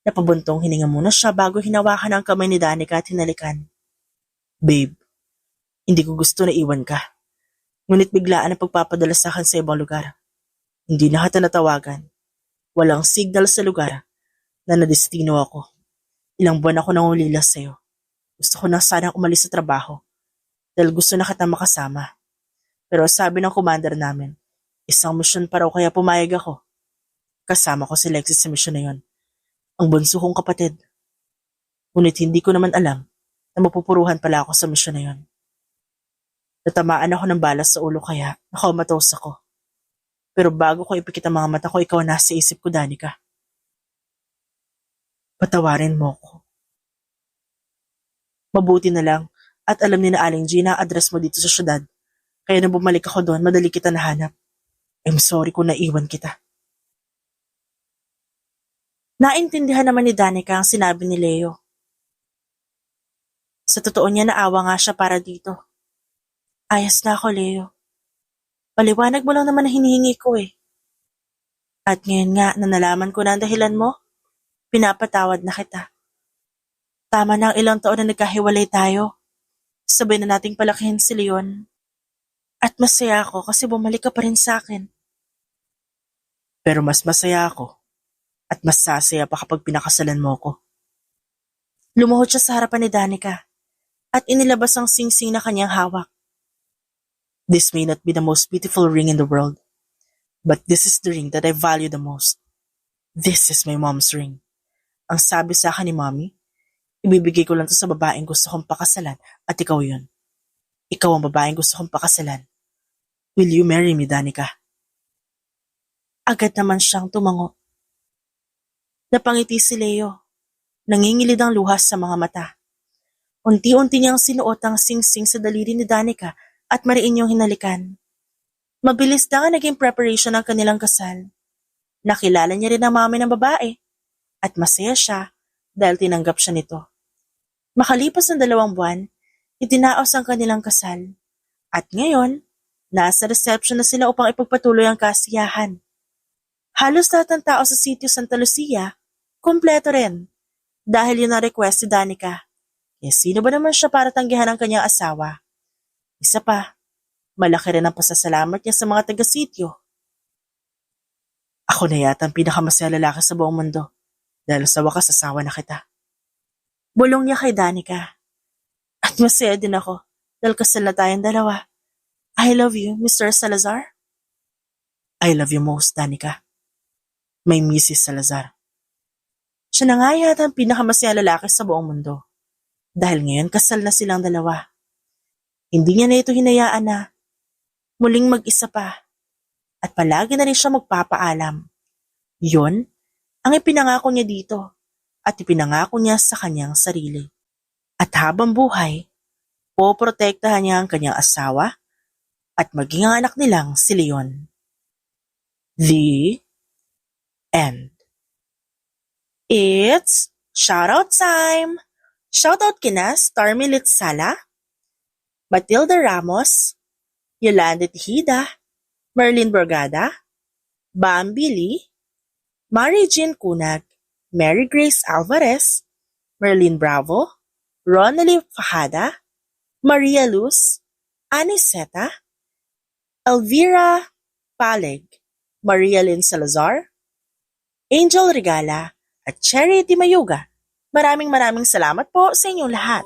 Napabuntong hininga muna siya bago hinawakan ang kamay ni Danica at hinalikan. Babe, hindi ko gusto na iwan ka. Ngunit biglaan ang pagpapadala sa akin sa ibang lugar. Hindi na kita natawagan. Walang signal sa lugar na nadestino ako. Ilang buwan ako nangulila sa'yo. Gusto ko na sanang umalis sa trabaho dahil gusto na kita makasama. Pero sabi ng commander namin, isang misyon pa raw kaya pumayag ako. Kasama ko si Lexi sa misyon na yon. Ang bunso kong kapatid. Ngunit hindi ko naman alam na mapupuruhan pala ako sa misyon na yon. Natamaan ako ng balas sa ulo kaya nakamatose ako. Pero bago ko ipikit ang mga mata ko, ikaw nasa isip ko, Danica. Patawarin mo ko. Mabuti na lang at alam ni na Aling Gina ang address mo dito sa syudad. Kaya nang bumalik ako doon, madali kita nahanap. I'm sorry kung naiwan kita. Naintindihan naman ni Danica ang sinabi ni Leo. Sa totoo niya, naawa nga siya para dito. Ayos na ako, Leo. Paliwanag mo lang naman na hinihingi ko eh. At ngayon nga na nalaman ko na ang dahilan mo, pinapatawad na kita. Tama na ang ilang taon na nagkahiwalay tayo. Sabay na nating palakihin si Leon. At masaya ako kasi bumalik ka pa rin sa akin. Pero mas masaya ako at mas sasaya pa kapag pinakasalan mo ko. Lumuhod siya sa harapan ni Danica at inilabas ang singsing na kanyang hawak. This may not be the most beautiful ring in the world, but this is the ring that I value the most. This is my mom's ring. Ang sabi sa akin ni Mommy, ibibigay ko lang to sa babaeng gusto kong pakasalan at ikaw yun. Ikaw ang babaeng gusto kong pakasalan. Will you marry me, Danica? Agad naman siyang tumango. Napangiti si Leo. Nangingilid ang luhas sa mga mata. Unti-unti niyang sinuot ang sing-sing sa daliri ni Danica at mariin niyong hinalikan. Mabilis na nga naging preparation ng kanilang kasal. Nakilala niya rin ang mami ng babae at masaya siya dahil tinanggap siya nito. Makalipas ng 2 buwan, itinaos ang kanilang kasal. At ngayon, nasa reception na sila upang ipagpatuloy ang kasiyahan. Halos lahat ng tao sa sitio Santa Lucia, kumpleto rin. Dahil yun ang request ni Danica. Eh sino ba naman siya para tanggihan ang kanyang asawa? Isa pa, malaki rin ang pasasalamat niya sa mga taga-sityo. Ako na yata ang pinakamasaya lalaki sa buong mundo dahil sa wakas asawa na kita. Bulong niya kay Danica. At masaya din ako dahil kasal na tayong dalawa. I love you, Mr. Salazar. I love you most, Danica. May Mrs. Salazar. Siya na nga yata ang pinakamasaya lalaki sa buong mundo. Dahil ngayon kasal na silang dalawa. Hindi niya na ito hinayaan na muling mag-isa pa at palagi na rin siya magpapaalam. Yun ang ipinangako niya dito at ipinangako niya sa kanyang sarili. At habang buhay, poprotektahan niya ang kanyang asawa at maging ang anak nilang si Leon. The end. It's shoutout time! Shoutout kina Stormy Litsala, Matilda Ramos, Yolanda Tejida, Merlin Borgada, Bambi Lee, Mary Jean Cunag, Mary Grace Alvarez, Merlin Bravo, Ronaldie Fajada, Maria Luz, Aniseta, Elvira Paleg, Maria Lynn Salazar, Angel Regala, at Charity Mayuga. Maraming salamat po sa inyong lahat.